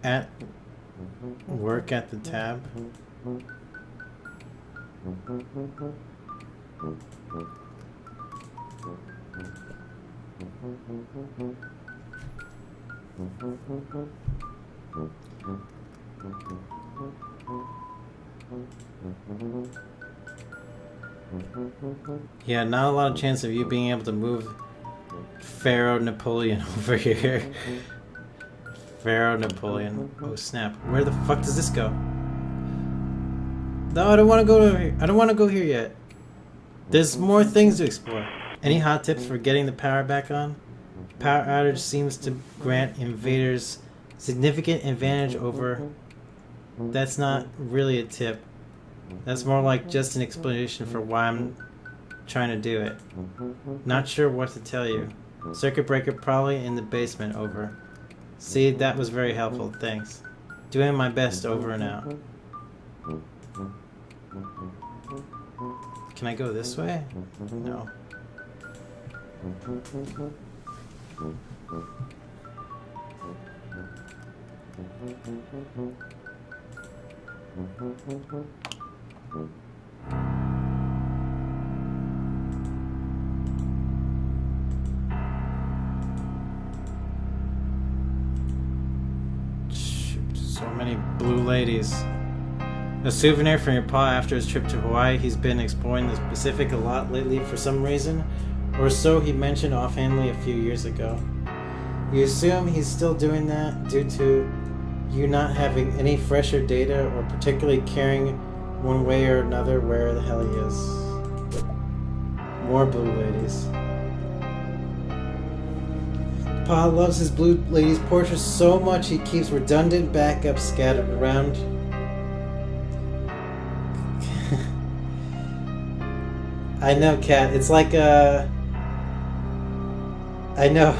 At work at the tab. Yeah, not a lot of chance of you being able to move Pharaoh Napoleon over here. Pharaoh Napoleon. Oh snap. Where the fuck does this go? No, I don't want to go over here. I don't want to go here yet. There's more things to explore. Any hot tips for getting the power back on? Power outage seems to grant invaders significant advantage over... That's not really a tip. That's more like just an explanation for why I'm trying to do it. Not sure what to tell you. Circuit breaker probably in the basement, over. See, that was very helpful, thanks. Doing my best, over and out. Can I go this way? No. So many blue ladies. A souvenir from your pa after his trip to Hawaii. He's been exploring the Pacific a lot lately for some reason, or so he mentioned offhandedly a few years ago. You assume he's still doing that due to you not having any fresher data or particularly caring one way or another where the hell he is. More blue ladies. Pa loves his blue ladies portraits so much he keeps redundant backups scattered around. I know, Kat. It's like a... I know.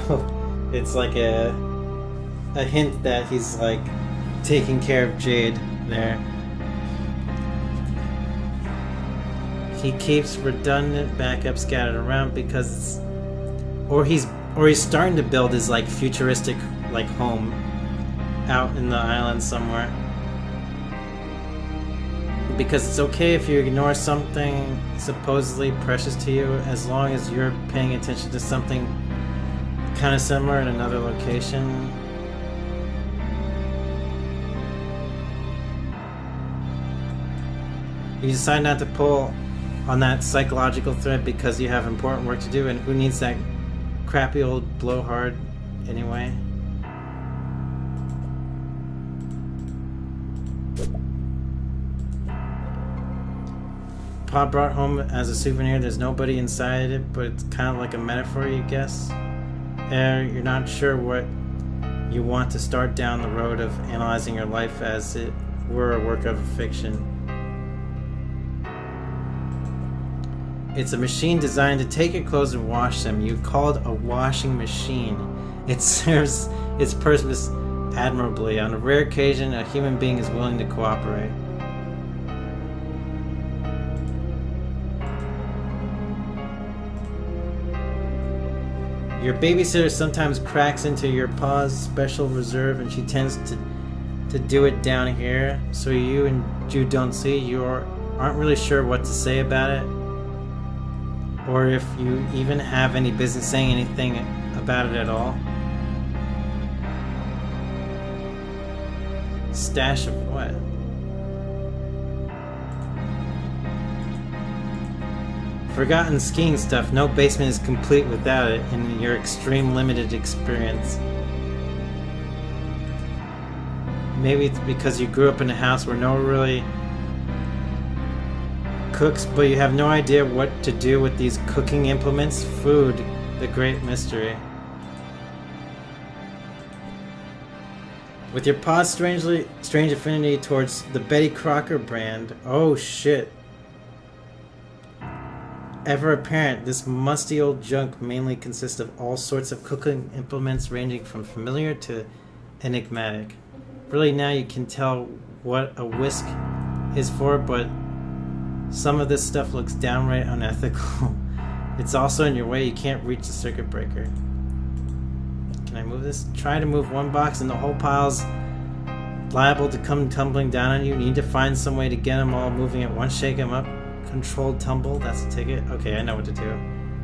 It's like a hint that he's like taking care of Jade there. He keeps redundant backups scattered around because it's... Or he's starting to build his like futuristic like home out in the island somewhere. Because it's okay if you ignore something supposedly precious to you as long as you're paying attention to something kind of similar in another location. You decide not to pull on that psychological thread because you have important work to do, and who needs that crappy old blowhard anyway? Pa brought home as a souvenir. There's nobody inside it, but it's kind of like a metaphor, you guess. You're not sure what you want to start down the road of analyzing your life as it were a work of fiction. It's a machine designed to take your clothes and wash them. You called a washing machine. It serves its purpose admirably. On a rare occasion, a human being is willing to cooperate. Your babysitter sometimes cracks into your pa's special reserve, and she tends to do it down here, so you and Jude don't see. You aren't really sure what to say about it, or if you even have any business saying anything about it at all. Stash of what? Forgotten skiing stuff. No basement is complete without it in your extreme limited experience. Maybe it's because you grew up in a house where no one really cooks, but you have no idea what to do with these cooking implements. Food, the great mystery. With your pa's strange affinity towards the Betty Crocker brand. Oh shit. Ever apparent, this musty old junk mainly consists of all sorts of cooking implements ranging from familiar to enigmatic. Really now you can tell what a whisk is for, but some of this stuff looks downright unethical. It's also in your way, you can't reach the circuit breaker. Can I move this? Try to move one box and the whole pile's liable to come tumbling down on you. You need to find some way to get them all moving at once, shake them up. Controlled tumble, that's a ticket. Okay, I know what to do.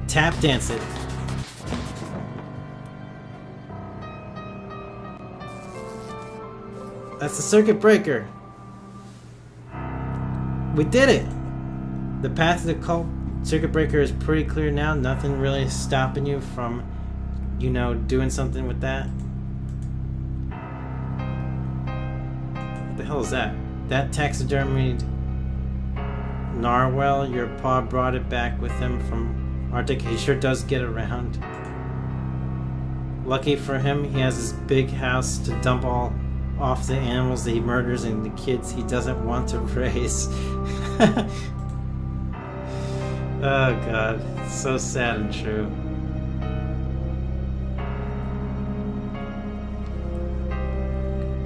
Tap dance it. That's the circuit breaker. We did it! The path to the cult circuit breaker is pretty clear now. Nothing really stopping you from, you know, doing something with that. What the hell is that? That taxidermied narwhal, your paw brought it back with him from Arctic. He sure does get around. Lucky for him, he has this big house to dump all off the animals that he murders and the kids he doesn't want to raise. Oh god, so sad and true.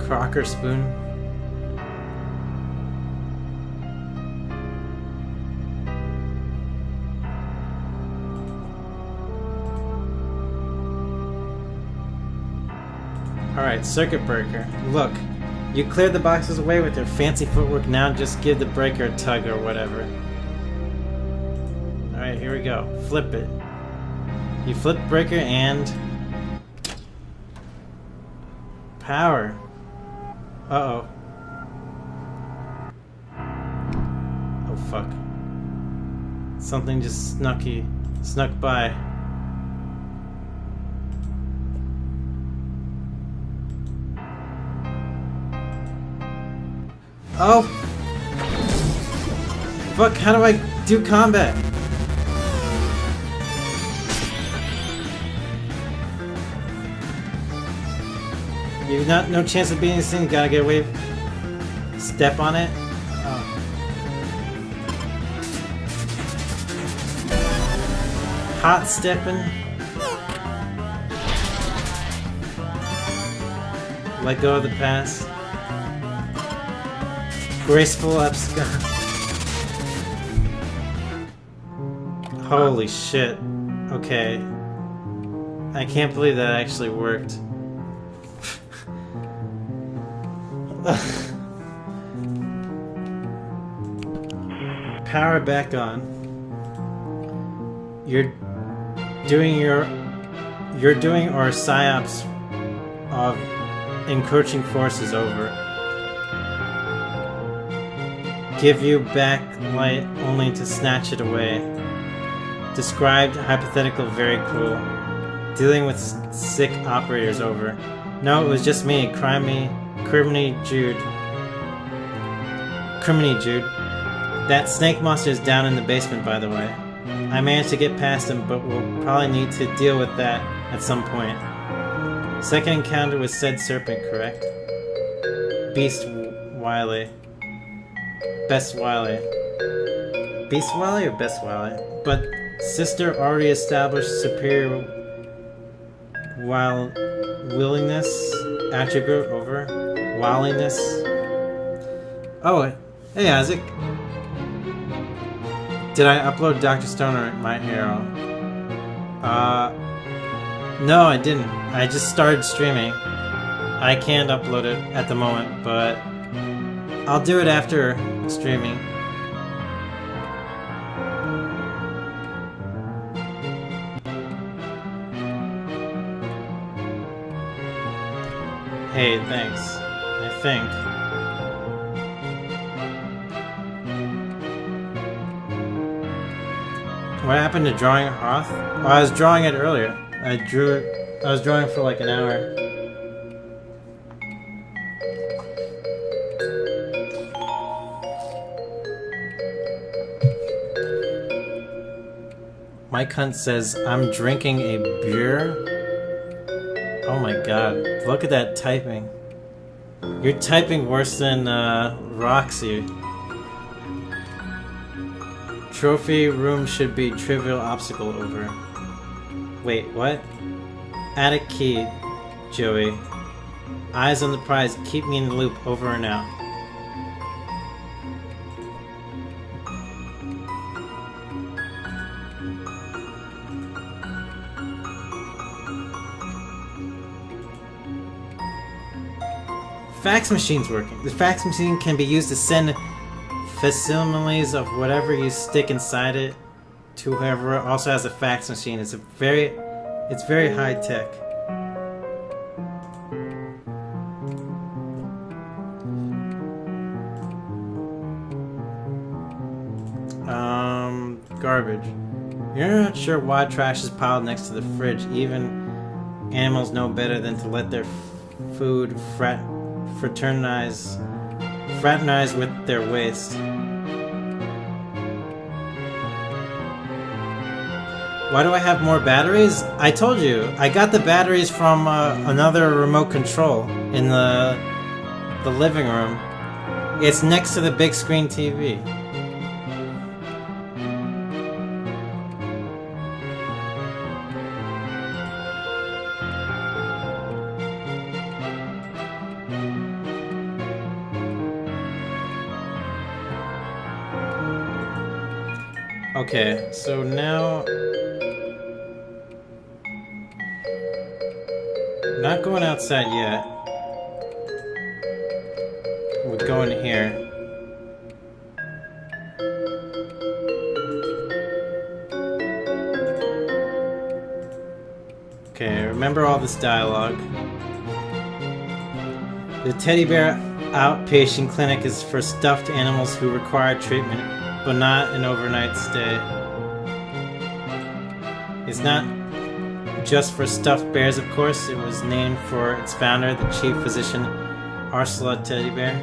Crocker spoon. Alright, circuit breaker. Look, you cleared the boxes away with your fancy footwork, now just give the breaker a tug or whatever. Alright, here we go. Flip it. You flip breaker and... power. Uh-oh. Oh fuck. Something just snuck by. Oh! Fuck, how do I do combat? You've no chance of beating this thing, gotta get away. Step on it. Oh. Hot stepping. Let go of the past. Graceful abscond. Holy shit. Okay. I can't believe that actually worked. Power back on. You're doing our psyops of encroaching forces over. Give you back light only to snatch it away. Described hypothetical very cruel. Dealing with sick operators over. No, it was just me, Criminy Jude. That snake monster is down in the basement, by the way. I managed to get past him, but we'll probably need to deal with that at some point. Second encounter with said serpent, correct? Beast Wily. Best Wily. Beast Wily or Best Wily? But sister already established superior willingness attribute over wiliness. Oh, hey Isaac. Did I upload Dr. Stone or My Hero? No, I didn't. I just started streaming. I can't upload it at the moment, but I'll do it after streaming. Hey, thanks. I think. What happened to drawing Hoth? Oh, I was drawing it earlier. I was drawing for like an hour. Mike Hunt says, I'm drinking a beer. Oh my god, look at that typing. You're typing worse than Roxy. Trophy room should be trivial obstacle over. Wait, what? Add a key, Joey. Eyes on the prize, keep me in the loop, over and out. Fax machine's working. The fax machine can be used to send facsimiles of whatever you stick inside it to whoever also has a fax machine. It's very high tech. You're not sure why trash is piled next to the fridge. Even animals know better than to let their food fraternize with their waste. Why do I have more batteries? I told you, I got the batteries from another remote control in the living room. It's next to the big screen TV. Okay, so now... Not going outside yet. We're going here. Okay, remember all this dialogue. The teddy bear outpatient clinic is for stuffed animals who require treatment, but not an overnight stay. It's not just for stuffed bears, of course. It was named for its founder, the chief physician, Ursula Teddy Bear.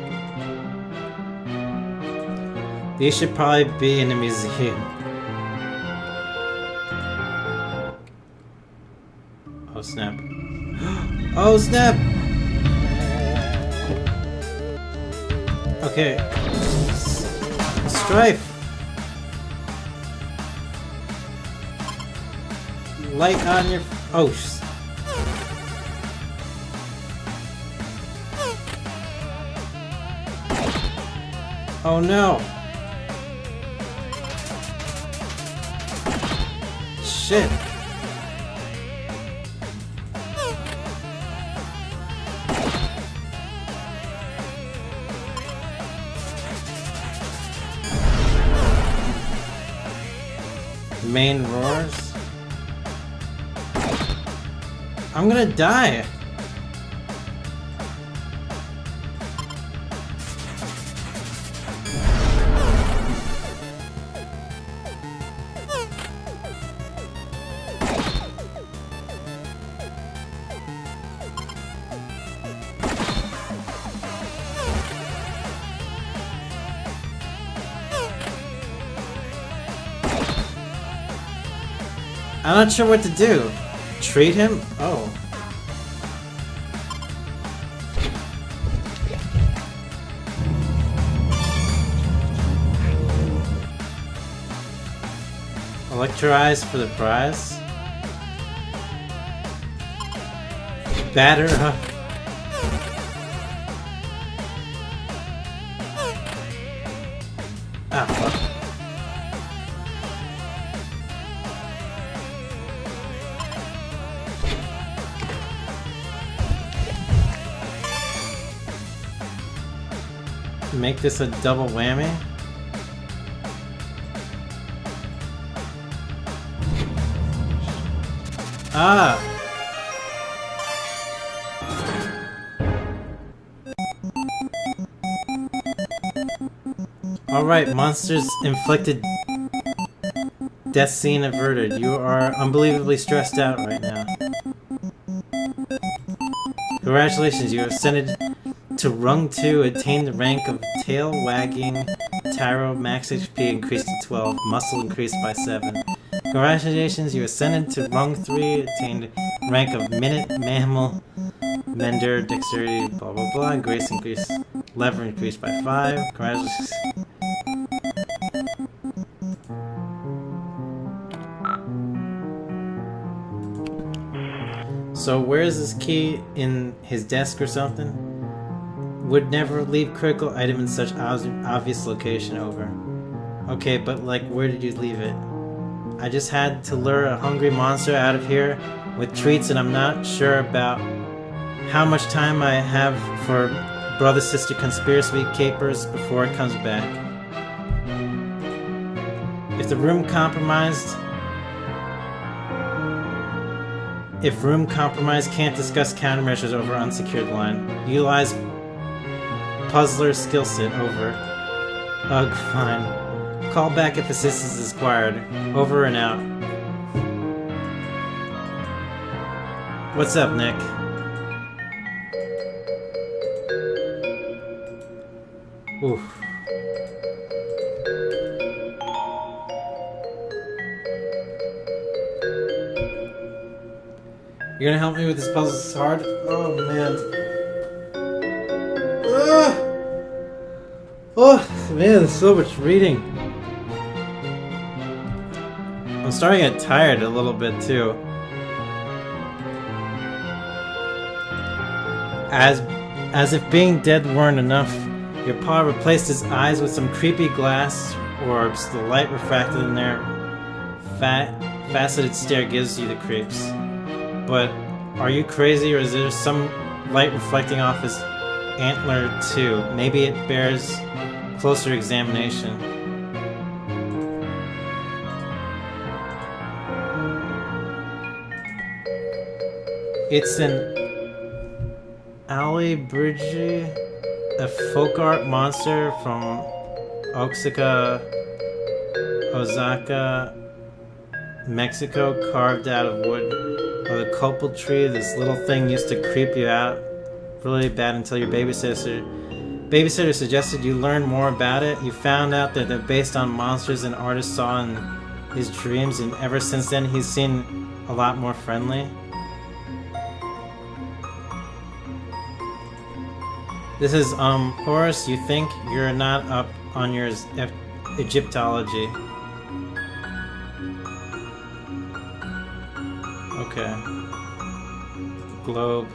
These should probably be in a museum. Oh snap. Oh snap! Okay. Strife! Light on your... Oh, oh no! Shit! Main roars? I'm gonna die! I'm not sure what to do. Treat him? Oh. Electrolyze for the prize? Batter up. Ah, fuck. Make this a double whammy? Ah! Alright, monsters inflicted. Death scene averted. You are unbelievably stressed out right now. Congratulations, you have ascended to rung 2, attained the rank of tail wagging Taro, max HP increased to 12, muscle increased by 7. Congratulations, you ascended to rung 3, attained rank of minute mammal mender, dexterity, blah blah blah, grace increased, lever increased by 5. Congratulations. So where is this key? In his desk or something? Would never leave critical item in such obvious location. Over. Okay, but like, where did you leave it? I just had to lure a hungry monster out of here with treats, and I'm not sure about how much time I have for brother-sister conspiracy capers before it comes back. If room compromised can't discuss countermeasures over unsecured line. Utilize puzzler skill set. Over. Ugh, fine. Call back if assistance is required. Over and out. What's up, Nick? Oof. You're gonna help me with this puzzle? It's hard? Oh, man. Oh, man, there's so much reading. I'm starting to get tired a little bit, too. As if being dead weren't enough, your paw replaced his eyes with some creepy glass orbs. The light refracted in their faceted stare gives you the creeps. But are you crazy, or is there some light reflecting off his antler too? Maybe it bears closer examination. It's an Alibridge, a folk art monster from Osaka, Mexico, carved out of wood of the copal tree. This little thing used to creep you out really bad until your babysitter suggested you learn more about it. You found out that they're based on monsters an artist saw in his dreams, and ever since then he's seen a lot more friendly. This is, Horace, you think you're not up on your Egyptology. Okay. Globe.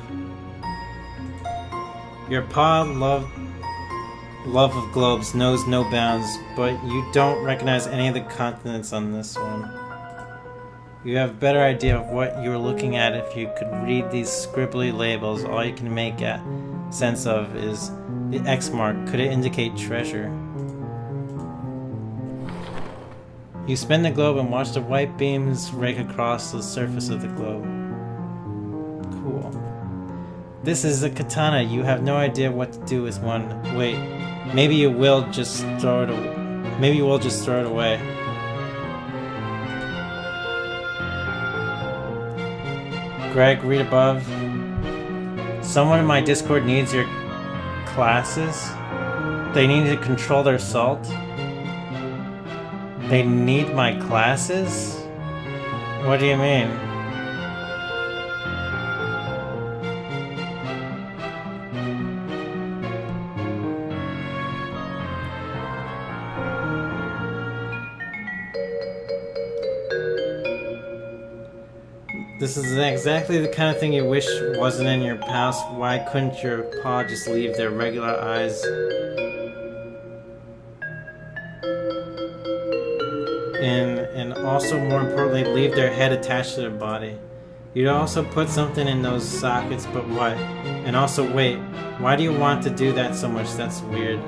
Your paw love of globes knows no bounds, but you don't recognize any of the continents on this one. You have a better idea of what you're looking at if you could read these scribbly labels. All you can make sense of is the X mark. Could it indicate treasure? You spin the globe and watch the white beams rake across the surface of the globe. Cool. This is a katana. You have no idea what to do with one. Wait, maybe you will just throw it away. Maybe you will just throw it away. Greg, read above. Someone in my Discord needs your classes. They need to control their salt. They need my classes? What do you mean? This is exactly the kind of thing you wish wasn't in your past. Why couldn't your paw just leave their regular eyes? And also, more importantly, leave their head attached to their body. You'd also put something in those sockets, but what? And also, wait, why do you want to do that so much? That's weird.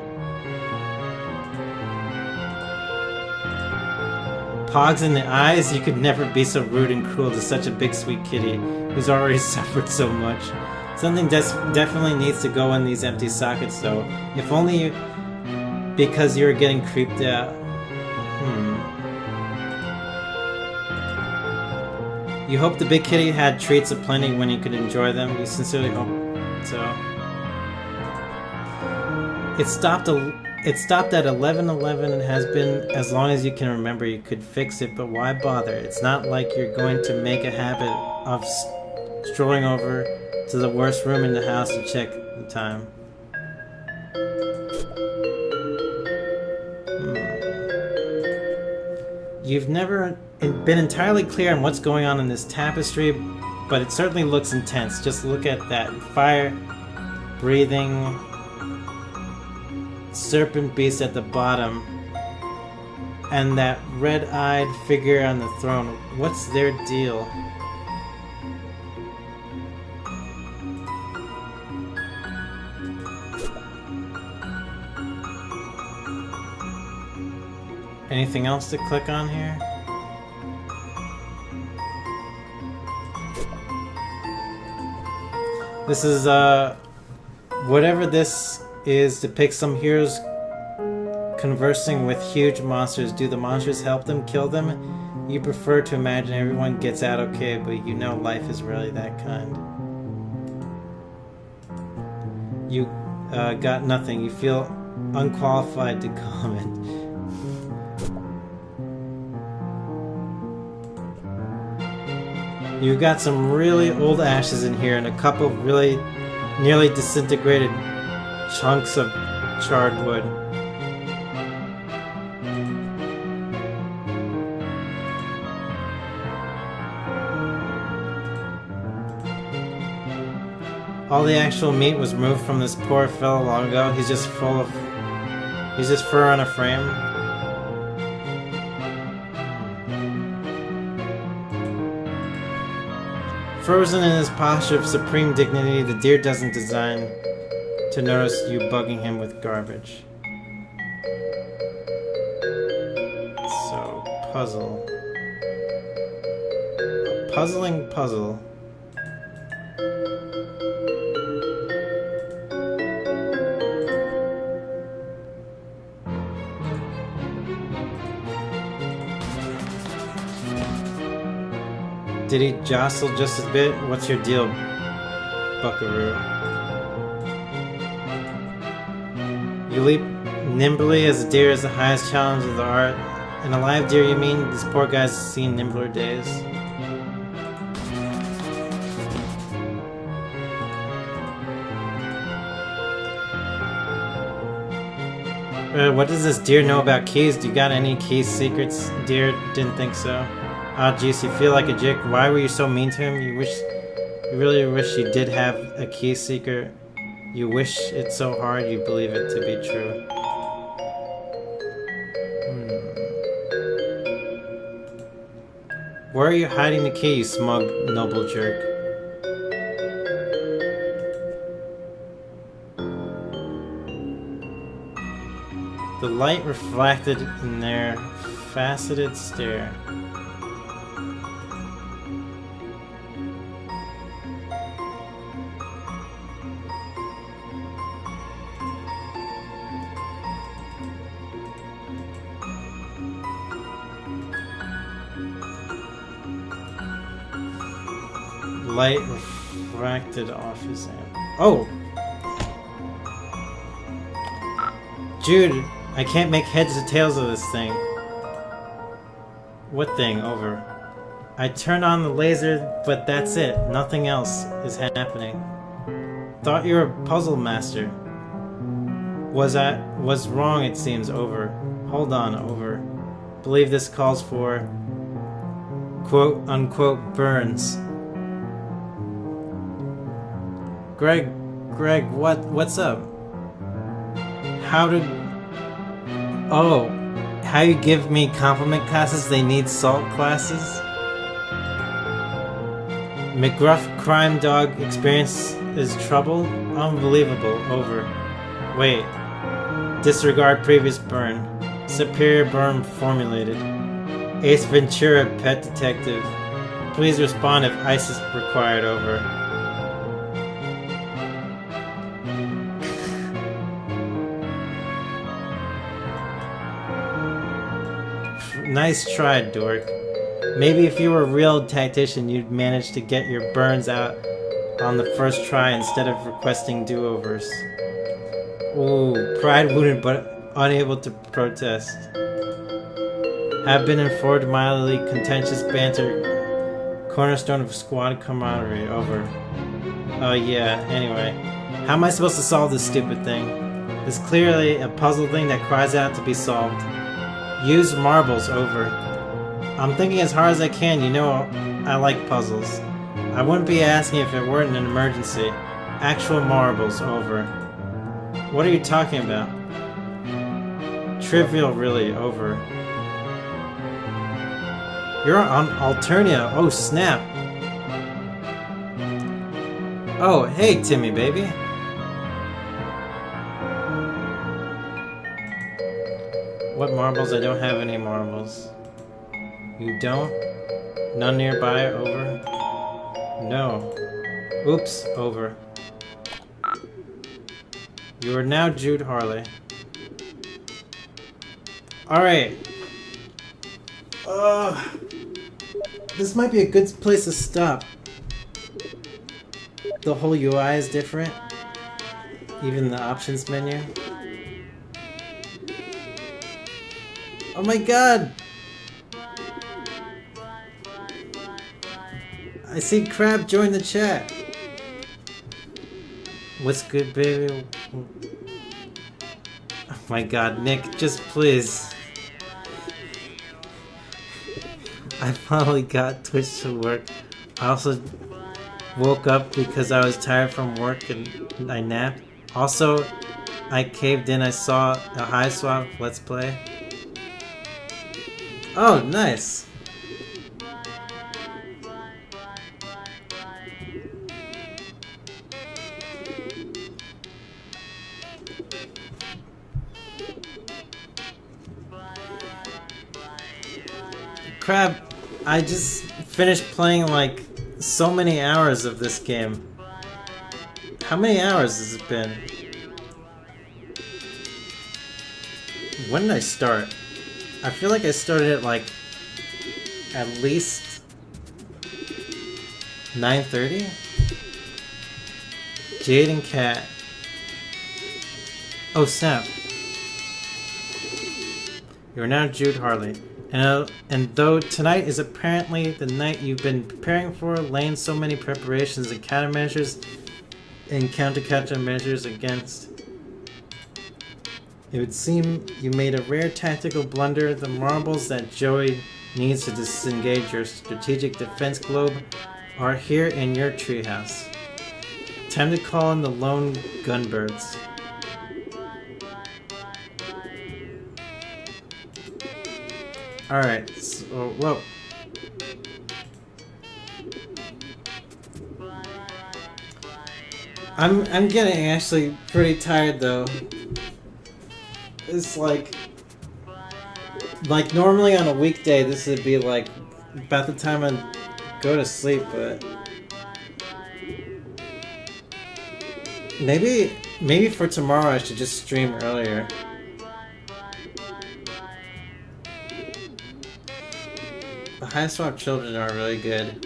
Pogs in the eyes? You could never be so rude and cruel to such a big sweet kitty who's already suffered so much. Something definitely needs to go in these empty sockets though. If only because you were getting creeped out. You hope the big kitty had treats aplenty when you could enjoy them. You sincerely hope so. It stopped at 11:11 and has been as long as you can remember. You could fix it, but why bother? It's not like you're going to make a habit of strolling over to the worst room in the house to check the time. You've never been entirely clear on what's going on in this tapestry, but it certainly looks intense. Just look at that fire breathing serpent beast at the bottom and that red-eyed figure on the throne. What's their deal? Anything else to click on here? This is whatever this is depicts some heroes conversing with huge monsters. Do the monsters help them kill them? You prefer to imagine everyone gets out okay, but you know life is rarely that kind. You got nothing. You feel unqualified to comment. You've got some really old ashes in here and a couple of really nearly disintegrated chunks of charred wood. All the actual meat was removed from this poor fellow long ago. He's just fur on a frame. Frozen in his posture of supreme dignity, the deer doesn't design to notice you bugging him with garbage. So, puzzle. A puzzling puzzle. Did he jostle just a bit? What's your deal, buckaroo? You leap nimbly as a deer is the highest challenge of the art. An alive deer, you mean? This poor guy's seen nimbler days. What does this deer know about keys? Do you got any key secrets? Deer didn't think so. Ah, jeez, you feel like a jick. Why were you so mean to him? You really wish you did have a key secret. You wish it so hard you believe it to be true. Where are you hiding the key, you smug, noble jerk? The light reflected in their faceted stare. Light refracted off his hand. Oh! Jude, I can't make heads or tails of this thing. What thing? Over. I turned on the laser, but that's it. Nothing else is happening. Thought you were a puzzle master. Was wrong, it seems. Over. Hold on, over. Believe this calls for quote unquote burns. Greg, what's up? How you give me compliment classes? They need salt classes? McGruff crime dog experience is trouble? Unbelievable. Over. Wait. Disregard previous burn. Superior burn formulated. Ace Ventura pet detective. Please respond if ice is required. Over. Nice try, dork. Maybe if you were a real tactician, you'd manage to get your burns out on the first try instead of requesting do-overs. Ooh, pride wounded but unable to protest. Have been informed mildly contentious banter, cornerstone of squad camaraderie. Over. Oh yeah, anyway. How am I supposed to solve this stupid thing? It's clearly a puzzle thing that cries out to be solved. Use marbles. Over. I'm thinking as hard as I can, you know I like puzzles. I wouldn't be asking if it weren't an emergency. Actual marbles. Over. What are you talking about? Trivial, really. Over. You're on Alternia. Oh, snap. Oh, hey, Timmy, baby. What marbles? I don't have any marbles. You don't? None nearby. Over. No. Oops. Over. You are now Jude Harley. Alright. This might be a good place to stop. The whole UI is different. Even the options menu. Oh my god! I see Crab join the chat. What's good, baby? Oh my god, Nick, just please. I finally got Twitch to work. I also woke up because I was tired from work and I napped. Also, I caved in. I saw a Hiveswap Let's Play. Oh, nice. Crab, I just finished playing like so many hours of this game. How many hours has it been? When did I start? I feel like I started at like at least 9:30? Jade and Cat. Oh snap. You are now Jude Harley. And though tonight is apparently the night you've been preparing for, laying so many preparations and countermeasures and countermeasures against, it would seem you made a rare tactical blunder. The marbles that Joey needs to disengage your strategic defense globe are here in your treehouse. Time to call in the lone gunbirds. Alright, so, whoa. I'm getting actually pretty tired though. It's like normally on a weekday this would be like about the time I go to sleep, but maybe for tomorrow I should just stream earlier. The Hiveswap children are really good.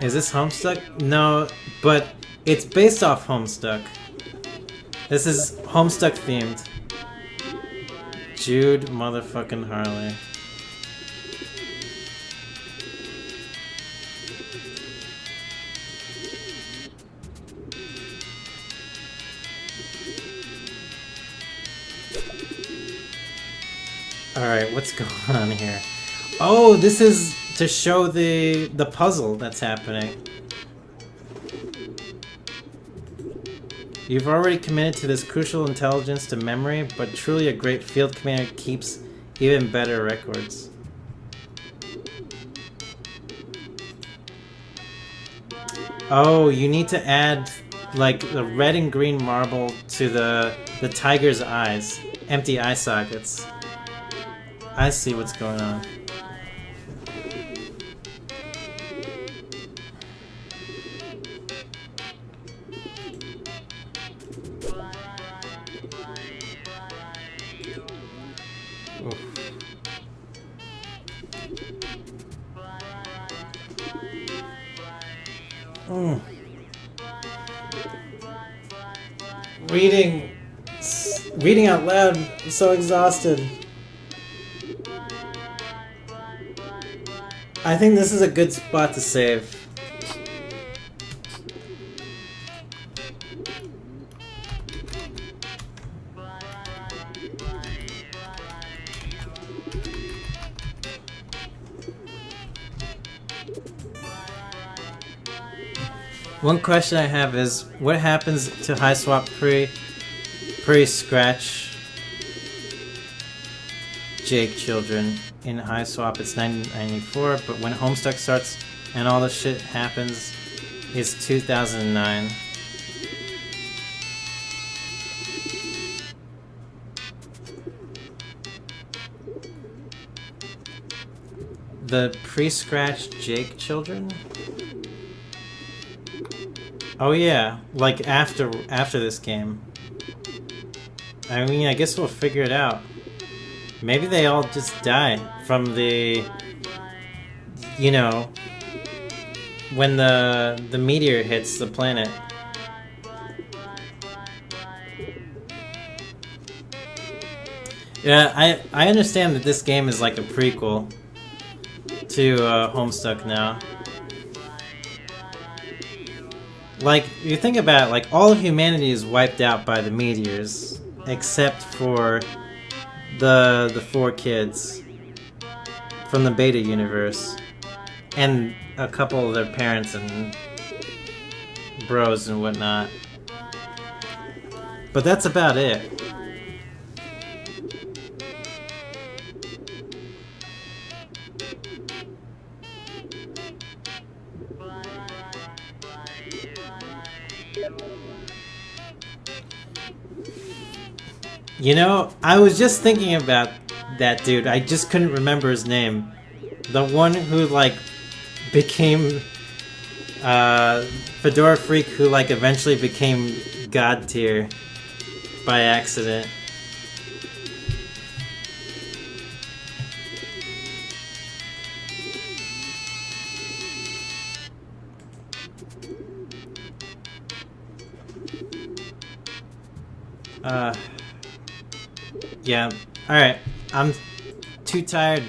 Is this Homestuck? No, but it's based off Homestuck. This is Homestuck themed. Jude motherfucking Harley. Alright, what's going on here? Oh, this is to show the puzzle that's happening. You've already committed to this crucial intelligence to memory, but truly a great field commander keeps even better records. Oh, you need to add like the red and green marble to the tiger's eyes. Empty eye sockets. I see what's going on. Reading out loud, I'm so exhausted. I think this is a good spot to save. One question I have is, what happens to Hiveswap pre-scratch Jake children? In Hiveswap it's 1994, but when Homestuck starts and all the shit happens, it's 2009. The pre-scratch Jake children? Oh yeah, like after this game. I mean, I guess we'll figure it out. Maybe they all just die from the, you know, when the meteor hits the planet. Yeah, I understand that this game is like a prequel to Homestuck now. Like, you think about it, like, all of humanity is wiped out by the meteors, except for the four kids from the beta universe, and a couple of their parents and bros and whatnot. But that's about it. You know, I was just thinking about that dude. I just couldn't remember his name. The one who, like, became Fedora Freak, who, like, eventually became God tier by accident. Yeah. Alright. I'm too tired